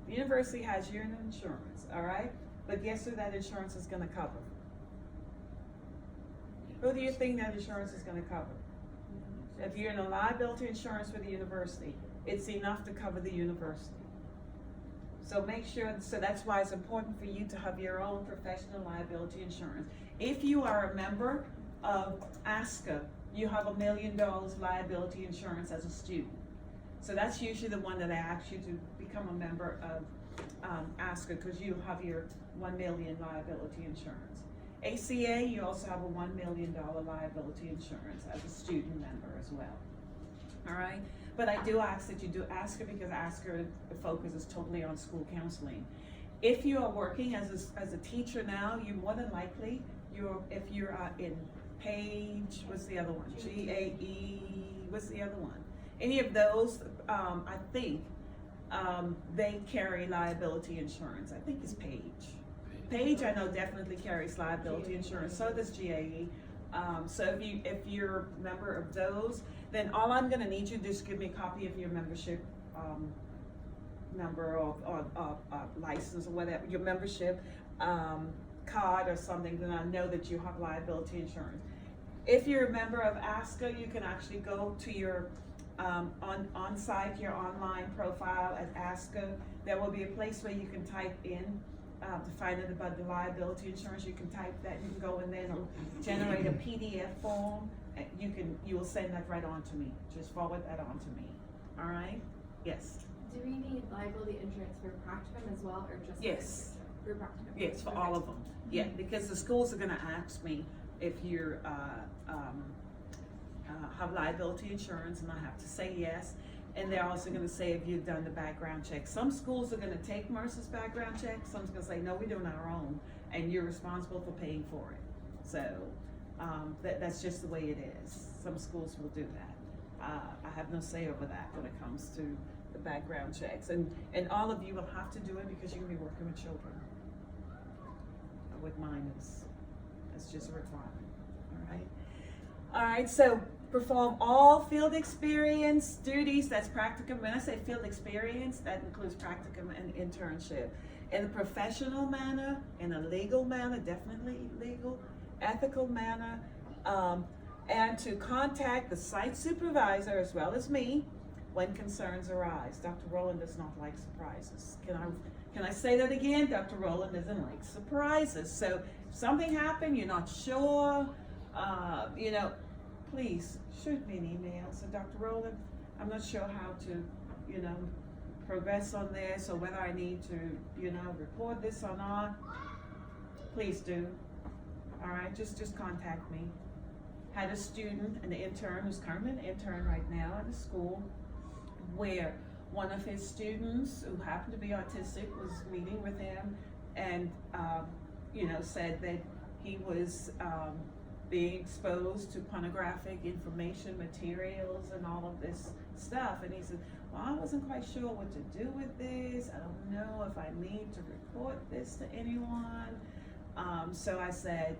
The university has you in insurance, all right? But guess who that insurance is gonna cover? Who do you think that insurance is gonna cover? If you're in a liability insurance for the university, it's enough to cover the university. So make sure, so that's why it's important for you to have your own professional liability insurance. If you are a member of ASCA, you have $1 million liability insurance as a student. So that's usually the one that I ask you to become a member of ASCA, because you have your $1 million liability insurance. ACA, you also have a $1 million liability insurance as a student member as well. All right, but I do ask that you do ASCA, because ASCA, the focus is totally on school counseling. If you are working as a teacher now, you're more than likely, if you're in PAGE, what's the other one? GAE, what's the other one? Any of those, I think, they carry liability insurance. I think it's PAGE. PAGE, I know, definitely carries liability insurance. So does GAE. So if you're a member of those, then all I'm going to need you to do is give me a copy of your membership number or license or whatever, your membership card or something. Then I know that you have liability insurance. If you're a member of ASCA, you can actually go to your on-site, your online profile at ASCA. There will be a place where you can type in to find out about the liability insurance. You can type that, you can go in there and it'll generate a PDF form. You will send that right on to me. Just forward that on to me. All right? Yes. Do we need liability insurance for Practicum as well, or just? Yes. For Practicum? Yes, for all of them. Yeah, because the schools are gonna ask me if you're, have liability insurance, and I have to say yes. And they're also gonna say if you've done the background check. Some schools are gonna take Mercer's background check, some's gonna say, no, we're doing our own, and you're responsible for paying for it. So, that's just the way it is. Some schools will do that. I have no say over that when it comes to the background checks. And all of you will have to do it because you're gonna be working with children. With minors, it's just a requirement, all right? All right, so perform all field experience duties, that's practicum. When I say field experience, that includes practicum and internship. In a professional manner, in a legal manner, definitely legal, ethical manner, and to contact the site supervisor as well as me when concerns arise. Dr. Rowland does not like surprises. Can I say that again? Dr. Rowland doesn't like surprises. So if something happened, you're not sure, please shoot me an email. So Dr. Rowland, I'm not sure how to, progress on this, or whether I need to, report this or not. Please do. All right, just contact me. Had a student, an intern, who's currently an intern right now at the school, where one of his students who happened to be autistic was meeting with him and, said that he was being exposed to pornographic information, materials, and all of this stuff. And he said, well, I wasn't quite sure what to do with this. I don't know if I need to report this to anyone. So I said,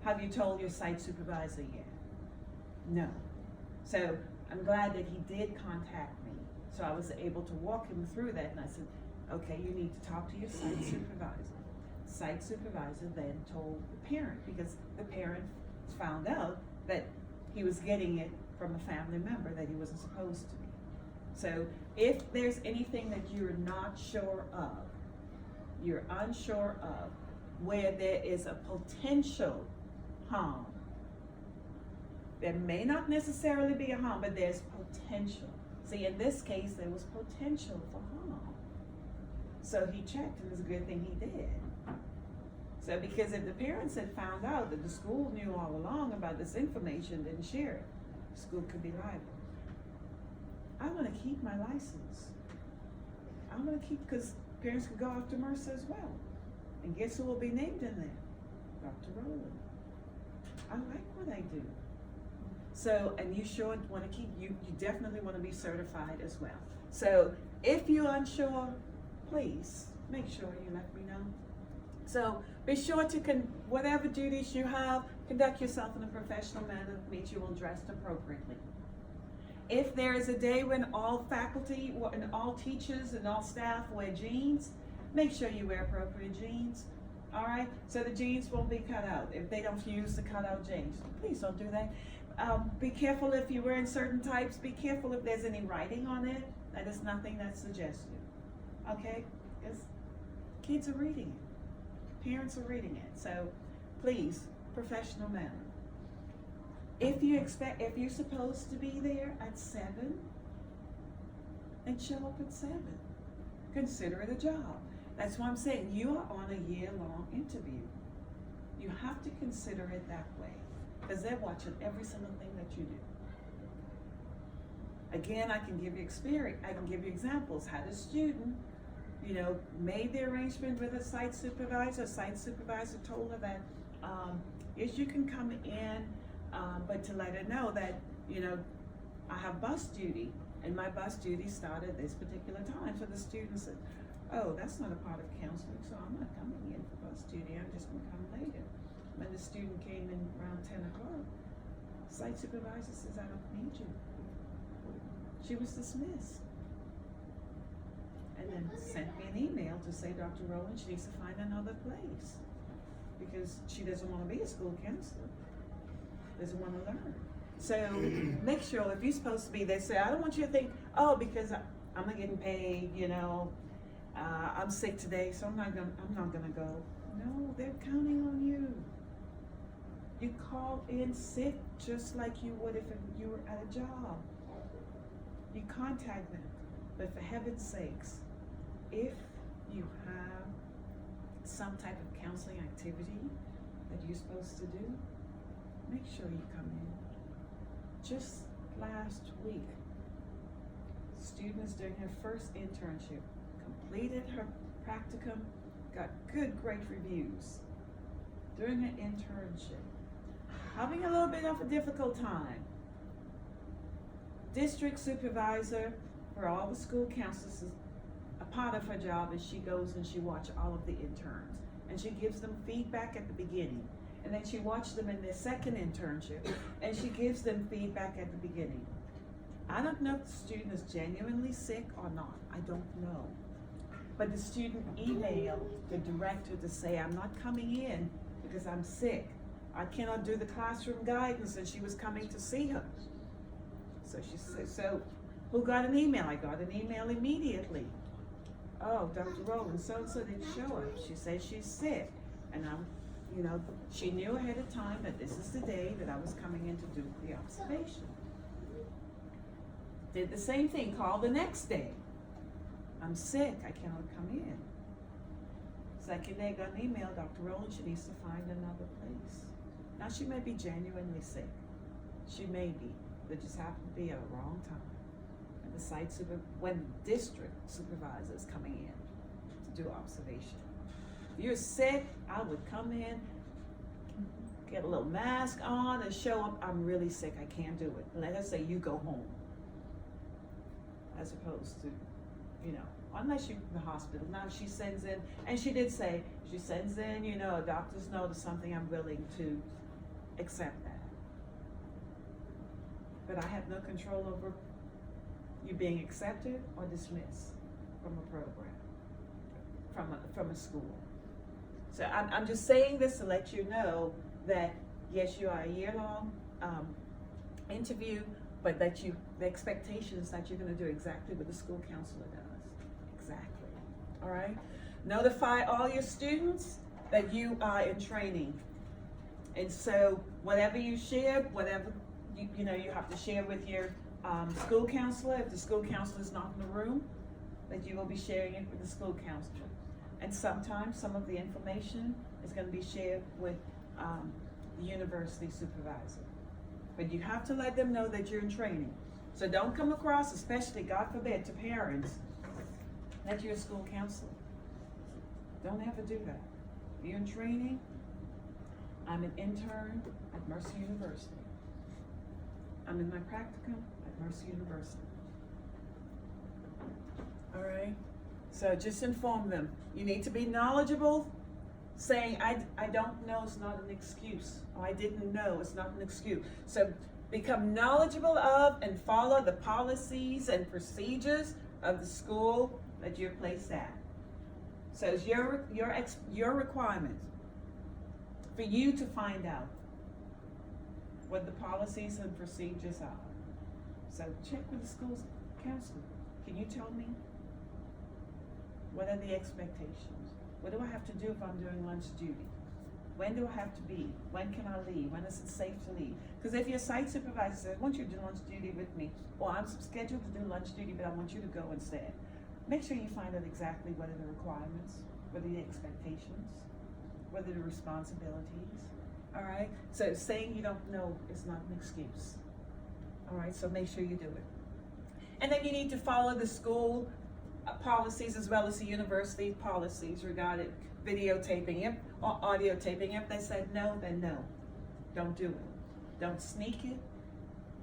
have you told your site supervisor yet? No. So I'm glad that he did contact me. So I was able to walk him through that, and I said, okay, you need to talk to your site supervisor. Site supervisor then told the parent, because the parent found out that he was getting it from a family member that he wasn't supposed to be. So if there's anything that you're not sure of, you're unsure of, where there is a potential harm, there may not necessarily be a harm, but there's potential. See, in this case, there was potential for harm. So he checked, and it's a good thing he did. So because if the parents had found out that the school knew all along about this information, didn't share it, the school could be liable. I want to keep my license. I want to keep, because parents could go after Mercer as well. And guess who will be named in there? Dr. Rowland. I like what I do. So, and you sure want to keep, you definitely want to be certified as well. So if you're unsure, please make sure you let me know. So be sure to, whatever duties you have, conduct yourself in a professional manner, means you will dress appropriately. If there is a day when all faculty and all teachers and all staff wear jeans, make sure you wear appropriate jeans. All right, so the jeans won't be cut out if they don't use the cutout jeans. Please don't do that. Be careful if you're wearing certain types. Be careful if there's any writing on it. That is nothing that's suggestive. Okay, because kids are reading it, parents are reading it. So please, professional manner. If you're supposed to be there at 7, then show up at 7. Consider it a job. That's why I'm saying you are on a year-long interview. You have to consider it that way, because they're watching every single thing that you do. Again, I can give you examples. Had a student, made the arrangement with a site supervisor. Site supervisor told her that, yes, you can come in, but to let her know that, I have bus duty, and my bus duty started this particular time. So the student said, oh, that's not a part of counseling, so I'm not coming in for bus duty, I'm just gonna come later. When the student came in around 10 o'clock, site supervisor says, I don't need you. She was dismissed. And then sent me an email to say, Dr. Rowland, she needs to find another place, because she doesn't wanna be a school counselor, doesn't wanna learn. So make sure if you're supposed to be there, say, I don't want you to think, oh, because I'm not getting paid, I'm sick today, so I'm not gonna go. No, they're counting on you. You call in sick just like you would if you were at a job. You contact them, but for heaven's sakes, if you have some type of counseling activity that you're supposed to do, make sure you come in. Just last week, students doing her first internship completed her practicum, got good, great reviews during her internship. Having a little bit of a difficult time. District supervisor for all the school counselors, a part of her job is she goes and she watches all of the interns, and she gives them feedback at the beginning, and then she watches them in their second internship, and she gives them feedback at the beginning. I don't know if the student is genuinely sick or not, I don't know. But the student emailed the director to say, I'm not coming in because I'm sick. I cannot do the classroom guidance, and she was coming to see her. So she said, so who got an email? I got an email immediately. Oh, Dr. Rowland, so-and-so didn't show up. She said she's sick. And she knew ahead of time that this is the day that I was coming in to do the observation. Did the same thing, called the next day. I'm sick, I cannot come in. Second day, got an email, Dr. Rowland, she needs to find another place. Now, she may be genuinely sick. She may be, but just happened to be at a wrong time. And when district supervisor is coming in to do observation. If you're sick, I would come in, get a little mask on, and show up, I'm really sick, I can't do it. Let her say, you go home. As opposed to, unless you're in the hospital. Now she sends in, and she did say, she sends in, a doctor's note or something, I'm willing to accept that. But I have no control over you being accepted or dismissed from a program, from a school. So I'm just saying this to let you know that, yes, you are a year-long interview, but that the expectation is that you're gonna do exactly what the school counselor does. Exactly, all right? Notify all your students that you are in training. And so whatever you share, whatever you have to share with your school counselor, if the school counselor is not in the room, that you will be sharing it with the school counselor. And sometimes some of the information is gonna be shared with the university supervisor. But you have to let them know that you're in training. So don't come across, especially, God forbid, to parents, that you're a school counselor. Don't ever do that. If you're in training, I'm an intern at Mercer University. I'm in my practicum at Mercer University. All right? So just inform them. You need to be knowledgeable. Saying, I don't know is not an excuse. Or I didn't know is not an excuse. So Become knowledgeable of and follow the policies and procedures of the school that you're placed at. So it's your requirement for you to find out what the policies and procedures are. So check with the school's counselor. Can you tell me? What are the expectations? What do I have to do if I'm doing lunch duty? When do I have to be? When can I leave? When is it safe to leave? Because if your site supervisor says, I want you to do lunch duty with me, or I'm scheduled to do lunch duty, but I want you to go instead, make sure you find out exactly what are the requirements, what are the expectations, what are the responsibilities, all right? So saying you don't know is not an excuse, all right? So make sure you do it. And then you need to follow the school policies as well as the university policies regarding videotaping it or audio taping. If they said no, then no. Don't do it. Don't sneak it.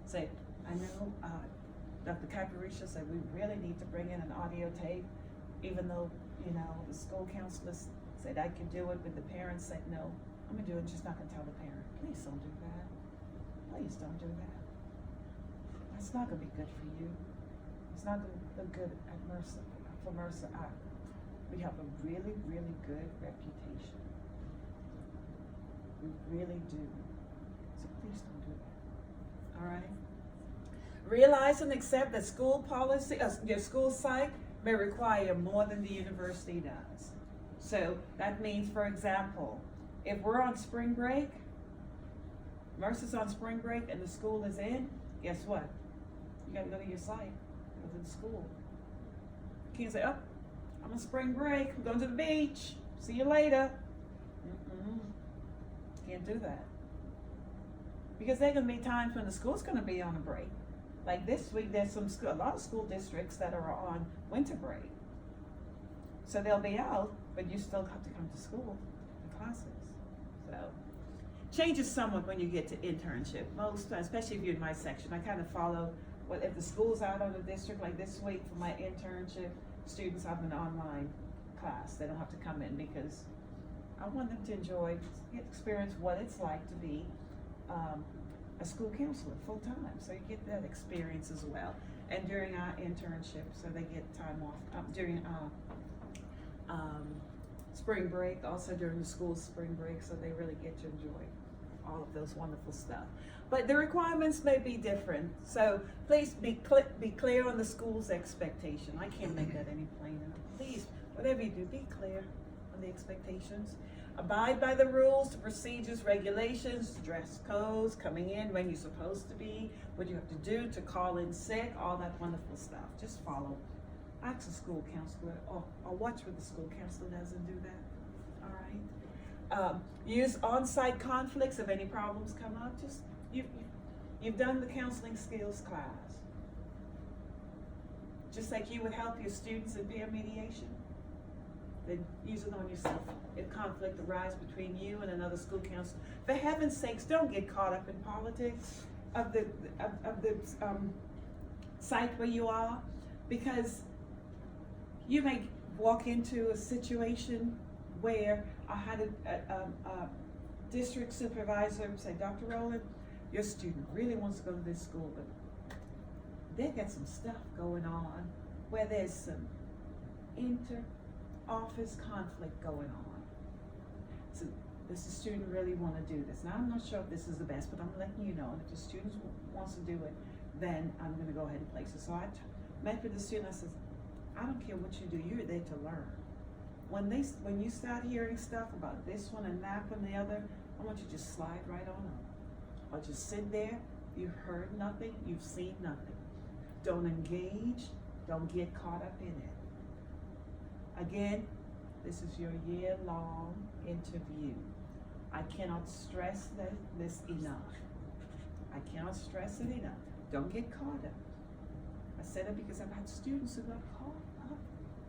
Say, I know Dr. Caparisha said we really need to bring in an audio tape, even though, you know, the school counselors said I could do it, but the parents said no. I'm gonna do it, just not gonna tell the parent. Please don't do that. Please don't do that. That's not gonna be good for you. It's not gonna look good at Mercer, for Mercer. We have a really, really good reputation. We really do. So please don't do that. All right? Realize and accept that school policy, your school site may require more than the university does. So that means, for example, if we're on spring break, Mercer's on spring break and the school is in, guess what? You gotta go to your site, go to the school. You can't say, oh, I'm on spring break, I'm going to the beach, see you later. Can't do that. Because there are gonna be times when the school's gonna be on a break. Like this week, there's a lot of school districts that are on winter break. So they'll be out, but you still have to come to school, the classes. So, changes somewhat when you get to internship. Most, especially if you're in my section, I kind of follow what, if the school's out on the district, like this week for my internship, students have an online class. They don't have to come in because I want them to enjoy, experience what it's like to be a school counselor full time. So you get that experience as well. And during our internship, so they get time off during spring break, also during the school's spring break, so they really get to enjoy all of those wonderful stuff. But the requirements may be different, so please be clear on the school's expectation. I can't make that any plainer. Please, whatever you do, be clear on the expectations. Abide by the rules, the procedures, regulations, dress codes, coming in when you're supposed to be, what you have to do to call in sick, all that wonderful stuff. Just follow. Ask a school counselor, or watch what the school counselor does and do that. All right. Use on-site conflicts if any problems come up. Just you've done the counseling skills class. Just like you would help your students in peer mediation, then use it on yourself. If conflict arises between you and another school counselor, for heaven's sakes, don't get caught up in politics of the site where you are, because you may walk into a situation where I had a district supervisor say, Dr. Rowland, your student really wants to go to this school, but they got some stuff going on where there's some inter-office conflict going on. So does the student really want to do this? Now, I'm not sure if this is the best, but I'm letting you know. And if the student wants to do it, then I'm going to go ahead and place it. So I met with the student. I said, I don't care what you do. You're there to learn. When you start hearing stuff about this one and that one and the other, I want you to just slide right on up. Or just sit there. You've heard nothing. You've seen nothing. Don't engage. Don't get caught up in it. Again, this is your year-long interview. I cannot stress this enough. I cannot stress it enough. Don't get caught up. I said it because I've had students who got caught up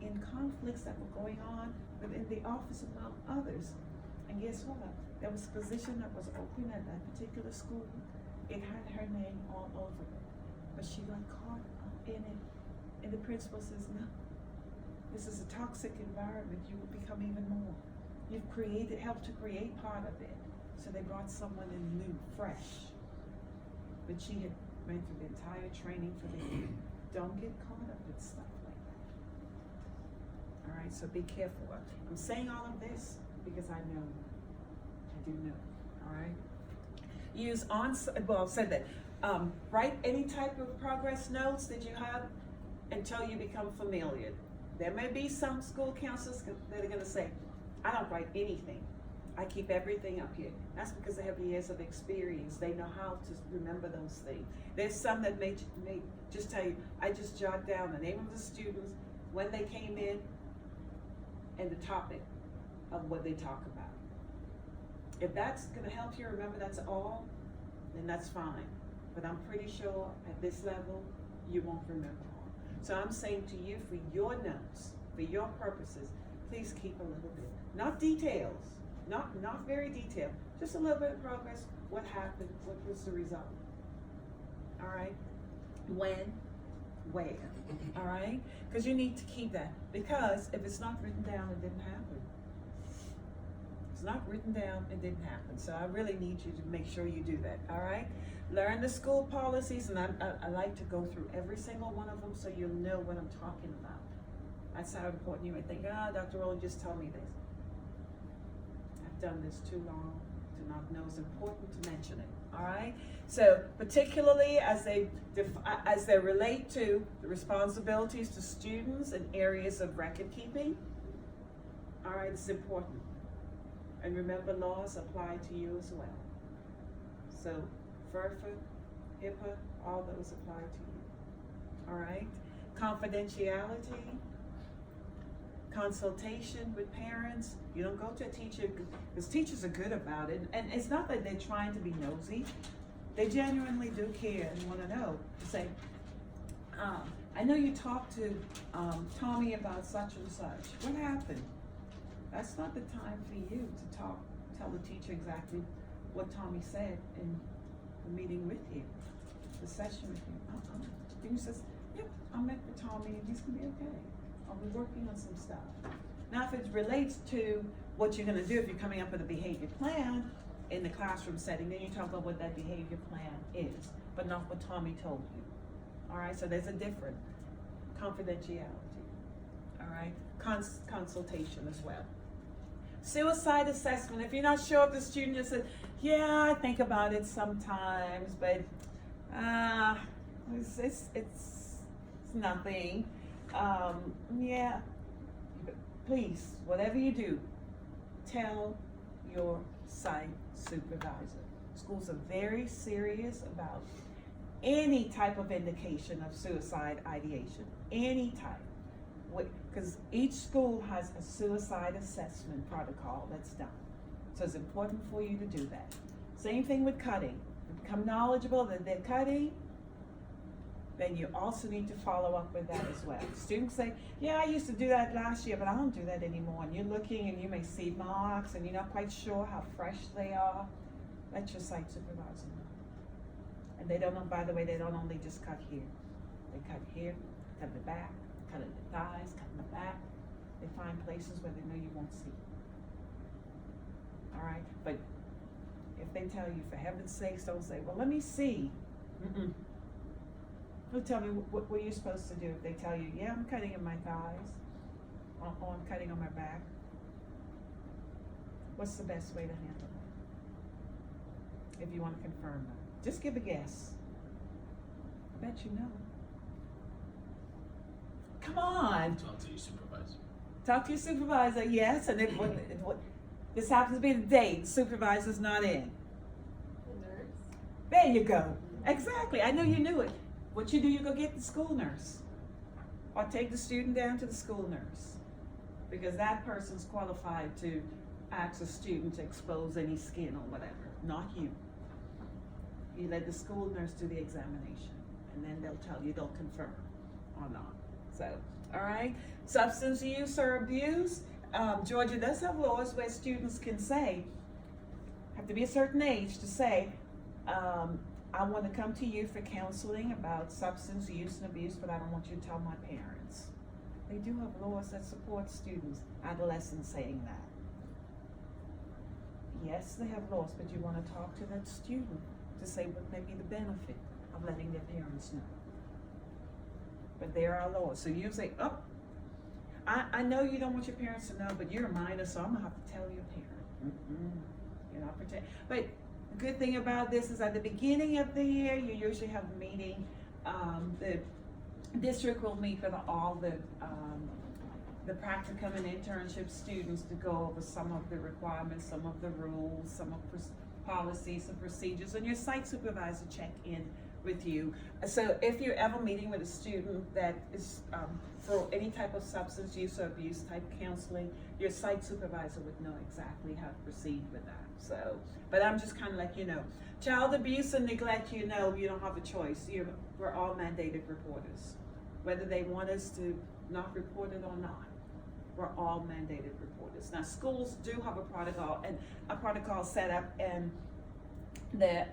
in conflicts that were going on within the office among others. And guess what? There was a position that was open at that particular school. It had her name all over it. But she got caught up in it. And the principal says, no, this is a toxic environment. You will become even more. You've helped to create part of it. So they brought someone in new, fresh. but she had went through the entire training for the year. Don't get caught up in stuff like that. All right, so be careful. I'm saying all of this because I know, I do know, all right? Use said that, write any type of progress notes that you have until you become familiar. There may be some school counselors that are gonna say, I don't write anything. I keep everything up here. That's because they have years of experience. They know how to remember those things. There's some that may just tell you, I just jot down the name of the students, when they came in, and the topic of what they talk about. If that's gonna help you remember that's all, then that's fine. But I'm pretty sure at this level, you won't remember all. So I'm saying to you, for your notes, for your purposes, please keep a little bit. Not details, not very detailed, just a little bit of progress, what happened, what was the result. All right? When, where, all right? Because you need to keep that. Because if it's not written down, it didn't happen. It's not written down, it didn't happen. So I really need you to make sure you do that, all right? Learn the school policies, and I like to go through every single one of them so you'll know what I'm talking about. That's how important you might think, Dr. Rowland just told me this. I've done this too long to not know. It's important to mention it, all right? So particularly as they relate to the responsibilities to students in areas of record keeping, all right, it's important. And remember, laws apply to you as well. So FERPA, HIPAA, all those apply to you, all right? Confidentiality, consultation with parents. You don't go to a teacher, because teachers are good about it, and it's not that they're trying to be nosy. They genuinely do care and want to know. Say, I know you talked to Tommy about such and such. What happened? That's not the time for you to tell the teacher exactly what Tommy said in the meeting with you, the session with you. You says, yep, I met with Tommy and he's gonna be okay. I'll be working on some stuff. Now, if it relates to what you're gonna do, if you're coming up with a behavior plan in the classroom setting, then you talk about what that behavior plan is, but not what Tommy told you. All right, so there's a different confidentiality. All right, consultation as well. Suicide assessment. If you're not sure if the student just said, yeah, I think about it sometimes, but it's nothing. Yeah, please, whatever you do, tell your site supervisor. Schools are very serious about any type of indication of suicide ideation, any type. Because each school has a suicide assessment protocol that's done. So it's important for you to do that. Same thing with cutting. Become knowledgeable that they're cutting, then you also need to follow up with that as well. Students say, yeah, I used to do that last year, but I don't do that anymore. And you're looking and you may see marks and you're not quite sure how fresh they are. Let your site supervisor know. And they don't know, by the way, they don't only just cut here. They cut here, cut the back, cut at the thighs, cut in the back. They find places where they know you won't see. All right, but if they tell you, for heaven's sakes, don't say, well, let me see. They'll tell me what were you supposed to do if they tell you, yeah, I'm cutting in my thighs, or I'm cutting on my back. What's the best way to handle that? If you want to confirm that, just give a guess. I bet you know. Come on. Talk to your supervisor. Talk to your supervisor, yes, and if what this happens to be the day, the supervisor's not in. The nurse. There you go. Exactly. I knew you knew it. What you do, you go get the school nurse. Or take the student down to the school nurse. Because that person's qualified to ask a student to expose any skin or whatever, not you. You let the school nurse do the examination, and then they'll tell you, they'll confirm or not. So, all right. Substance use or abuse. Georgia does have laws where students can say, have to be a certain age to say, I want to come to you for counseling about substance use and abuse, but I don't want you to tell my parents. They do have laws that support students, adolescents saying that. Yes, they have laws, but you want to talk to that student to say what may be the benefit of letting their parents know. But there are laws, so you say, oh, I know you don't want your parents to know, but you're a minor, so I'm gonna have to tell your parent. You're not protect. But the good thing about this is at the beginning of the year, you usually have a meeting. The district will meet with all the practicum and internship students to go over some of the requirements, some of the rules, some of policies and procedures, and your site supervisor check in with you. So if you're ever meeting with a student that is for any type of substance use or abuse type counseling, your site supervisor would know exactly how to proceed with that. So, but I'm just kind of like, child abuse and neglect, you don't have a choice. We're all mandated reporters. Whether they want us to not report it or not, we're all mandated reporters. Now, schools do have a protocol set up, and the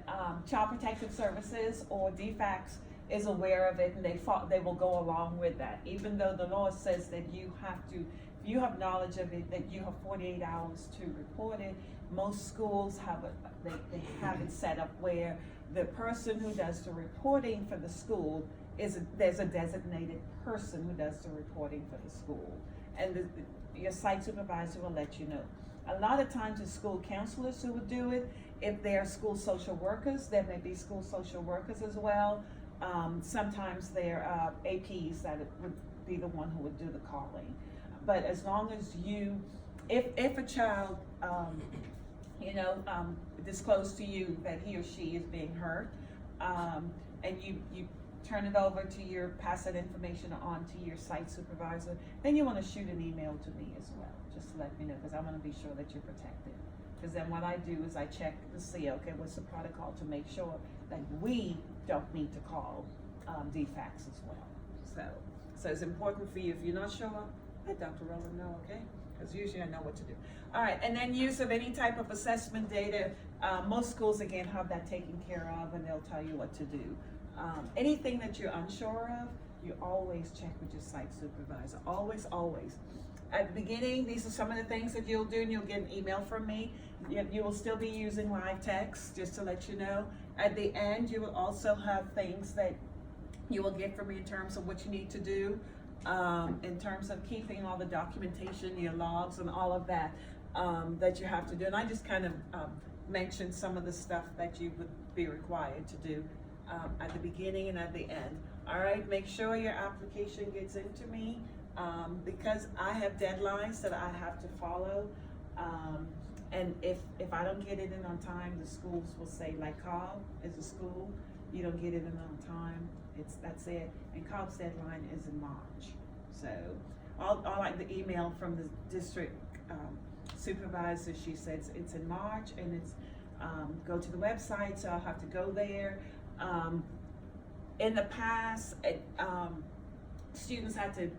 Child Protective Services or DFACS is aware of it, and they will go along with that. Even though the law says that you have to, if you have knowledge of it, that you have 48 hours to report it. Most schools have they have it set up where the person who does the reporting for the school there's a designated person who does the reporting for the school, and your site supervisor will let you know. A lot of times it's school counselors who would do it. If they're school social workers, there may be school social workers as well. Sometimes they're APs that would be the one who would do the calling. But as long as if a child, disclose to you that he or she is being hurt, and you turn it over to pass that information on to your site supervisor, then you want to shoot an email to me as well, just to let me know, because I want to be sure that you're protected. Because then what I do is I check to see, okay, what's the protocol to make sure that we don't need to call DFACS as well. So it's important for you, if you're not sure, let Dr. Rowland know, okay? Because usually I know what to do. All right, and then use of any type of assessment data. Most schools, again, have that taken care of, and they'll tell you what to do. Anything that you're unsure of, you always check with your site supervisor. Always, always. At the beginning, these are some of the things that you'll do, and you'll get an email from me. You will still be using live text, just to let you know. At the end, you will also have things that you will get from me in terms of what you need to do, in terms of keeping all the documentation, your logs, and all of that, that you have to do. And I just kind of mentioned some of the stuff that you would be required to do at the beginning and at the end. All right, make sure your application gets into me, because I have deadlines that I have to follow. And if I don't get it in on time, the schools will say, like Cobb is a school, you don't get it in on time, that's it. And Cobb's deadline is in March. So I like the email from the district supervisor. She says it's in March, and it's go to the website, so I'll have to go there. In the past, students had to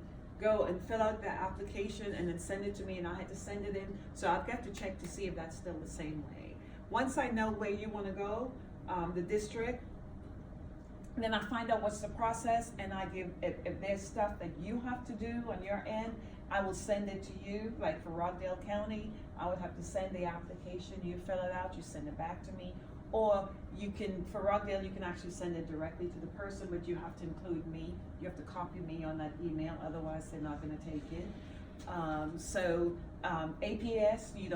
go and fill out the application and then send it to me, and I had to send it in. So I've got to check to see if that's still the same way. Once I know where you want to go, the district, then I find out what's the process, and I give, if there's stuff that you have to do on your end, I will send it to you. Like for Rockdale County, I would have to send the application, you fill it out, you send it back to me. Or you can, for Rockdale, you can actually send it directly to the person, but you have to include me. You have to copy me on that email, otherwise they're not gonna take it. APS, you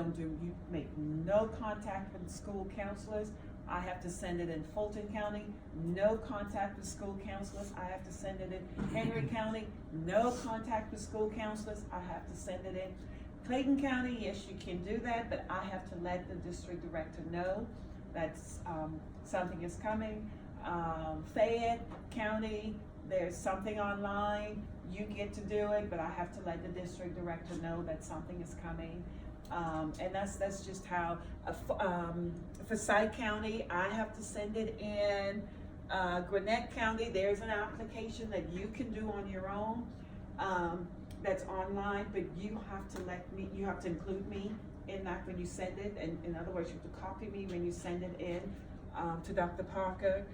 make no contact with school counselors. I have to send it in Fulton County, no contact with school counselors. I have to send it in Henry County, no contact with school counselors. I have to send it in Clayton County. Yes, you can do that, but I have to let the district director know that something is coming. Fayette County, there's something online. You get to do it, but I have to let the district director know that something is coming. And that's just how, Forsyth County, I have to send it in. Gwinnett County, there's an application that you can do on your own, that's online, but you have to include me in that when you send it. And in other words, you have to copy me when you send it in, to Dr. Parker.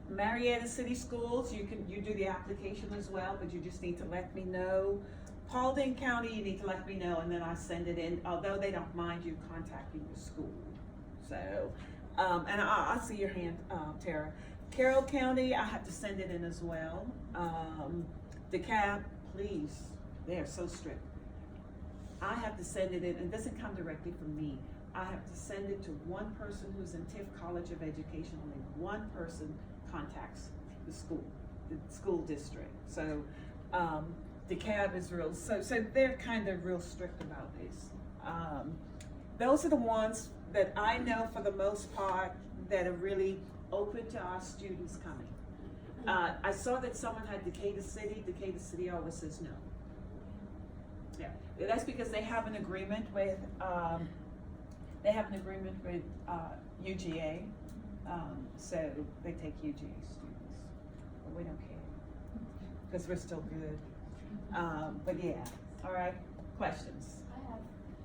Marietta City Schools, you do the application as well, but you just need to let me know. Paulding County, you need to let me know, and then I send it in, although they don't mind you contacting the school. So, And I see your hand, Tara. Carroll County, I have to send it in as well. DeKalb, please, they are so strict. I have to send it in, it doesn't come directly from me. I have to send it to one person who's in Tiff College of Education. Only one person contacts the school district. So, DeKalb is real, so they're kind of real strict about this. Those are the ones that I know for the most part that are really open to our students coming. I saw that someone had Decatur City always says no. Yeah, that's because they have an agreement with, UGA, so they take UGA students, but we don't care, because we're still good. But yeah, all right, questions? I have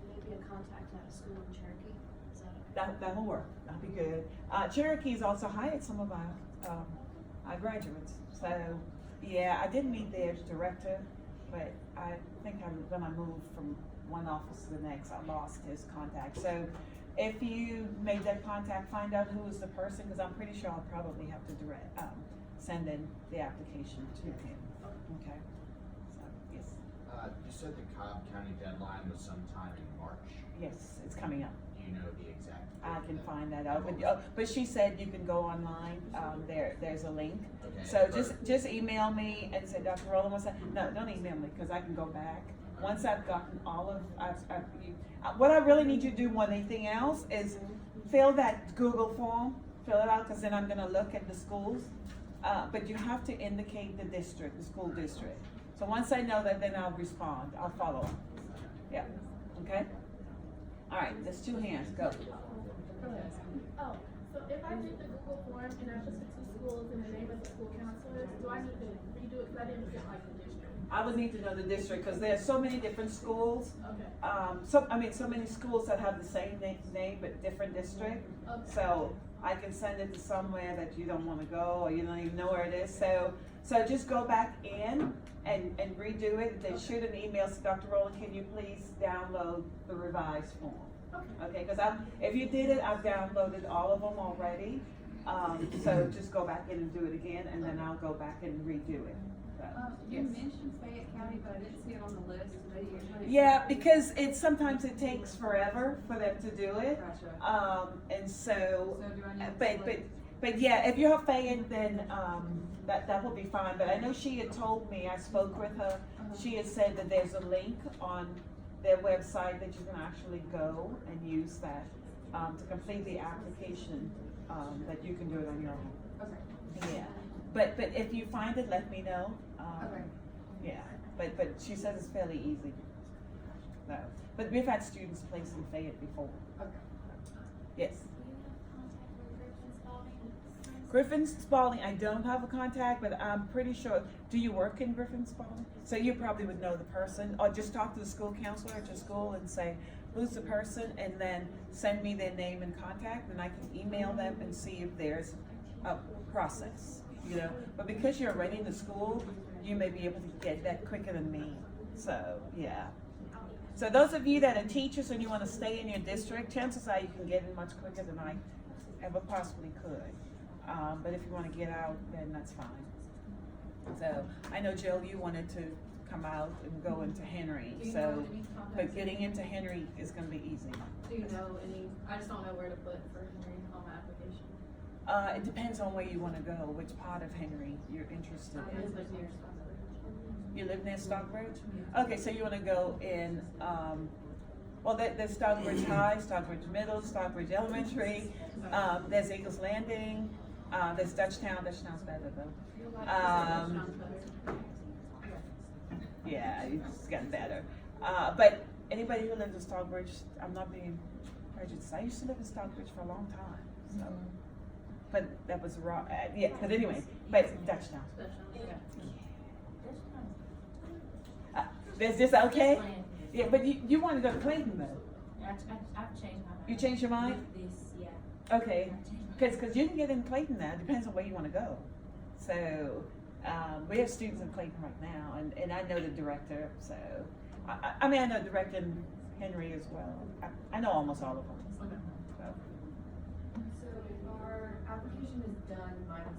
maybe a contact at a school in Cherokee. Is that okay? That'll work, that'll be good. Cherokee's also hired some of our graduates, so, yeah, I didn't meet their director, but I think when I moved from one office to the next, I lost his contact. So if you made that contact, find out who is the person, because I'm pretty sure I'll probably have to send in the application to him, okay? So, yes, You said the Cobb County deadline was sometime in March. yes, it's coming up. Do you know the exact date? I can of that? find that out, but she said you can go online, there's a link. Okay, So perfect. just email me and say, Dr. Rowland wants that. No, don't email me, because I can go back. Once I've gotten all of, what I really need you to do more than anything else is fill that Google form, fill it out, because then I'm gonna look at the schools. But you have to indicate the district, the school district. So once I know that, then I'll respond, I'll follow up. Yeah, okay? All right, there's two hands, go. Oh, so if I did the Google form and I put the two schools in the name of the school counselors, do I need to redo it? Cause I didn't get like the district. I would need to know the district, because there's so many different schools. Okay. So many schools that have the same name but different district. Okay. So I can send it to somewhere that you don't wanna go, or you don't even know where it is. So just go back in and redo it. Then shoot an email to Dr. Rowland, can you please download the revised form? Okay, because if you did it, I've downloaded all of them already. So just go back in and do it again, and then I'll go back and redo it. So, You yes. mentioned Fayette County, but I didn't see it on the list. Maybe you're trying to. Yeah, because sometimes it takes forever for them to do it. Gotcha. And so, So do I need to select? but yeah, if you're Fayette, then, that will be fine. But I know she had told me, I spoke with her, she had said that there's a link on their website that you can actually go and use that, to complete the application, that you can do it on your own. Okay. Yeah, but if you find it, let me know. Okay. Yeah, but she says it's fairly easy. No, but we've had students placed in Fayette before. Okay. Yes. Do you have contact with Griffin Spalding? Griffin Spalding, I don't have a contact, but I'm pretty sure, do you work in Griffin Spalding? So you probably would know the person, or just talk to the school counselor at your school and say, who's the person, and then send me their name and contact, and I can email them and see if there's a process, you know? But because you're already in the school, you may be able to get that quicker than me, so, yeah. So those of you that are teachers and you wanna stay in your district, chances are you can get in much quicker than I ever possibly could. But if you wanna get out, then that's fine. So, I know Jill, you wanted to come out and go into Henry, Do you so, know any contacts? but getting into Henry is gonna be easy. Do you know any, I just don't know where to put for Henry on my application. It depends on where you wanna go, which part of Henry you're interested I in. live like near Stockbridge. You live near Stockbridge? Okay, so you wanna go in, well, there's Stockbridge High, Stockbridge Middle, Stockbridge Elementary, there's Eagles Landing, there's Dutchtown. Dutchtown's better though. Yeah, it's gotten better. But anybody who lives in Stockbridge, I'm not being prejudiced. I used to live in Stockbridge for a long time, so. But that was wrong, yeah, but anyway, but Dutchtown. There's this, okay? Yeah, but you wanna go to Clayton though? I've changed my mind. You changed your mind? With this, yeah. Okay, cause you can get in Clayton now, depends on where you wanna go. So, we have students in Clayton right now, and I know the director, so, I mean, I know director in Henry as well. I know almost all of them, so. So So if our application is done minus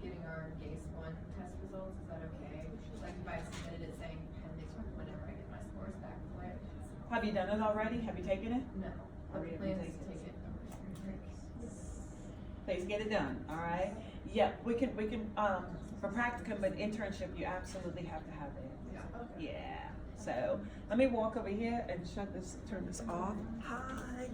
getting our GACE 1 test results, is that okay? Like if I submitted it saying pending whenever I get my scores back for it? Have you done it already? Have you taken it? No. Or Our you plan take is to it? take it over here. Please get it done, all right? Yep, we can, for practicum, but internship, you absolutely have to have it. Yeah, okay. Yeah, so, let me walk over here and turn this off. Hi.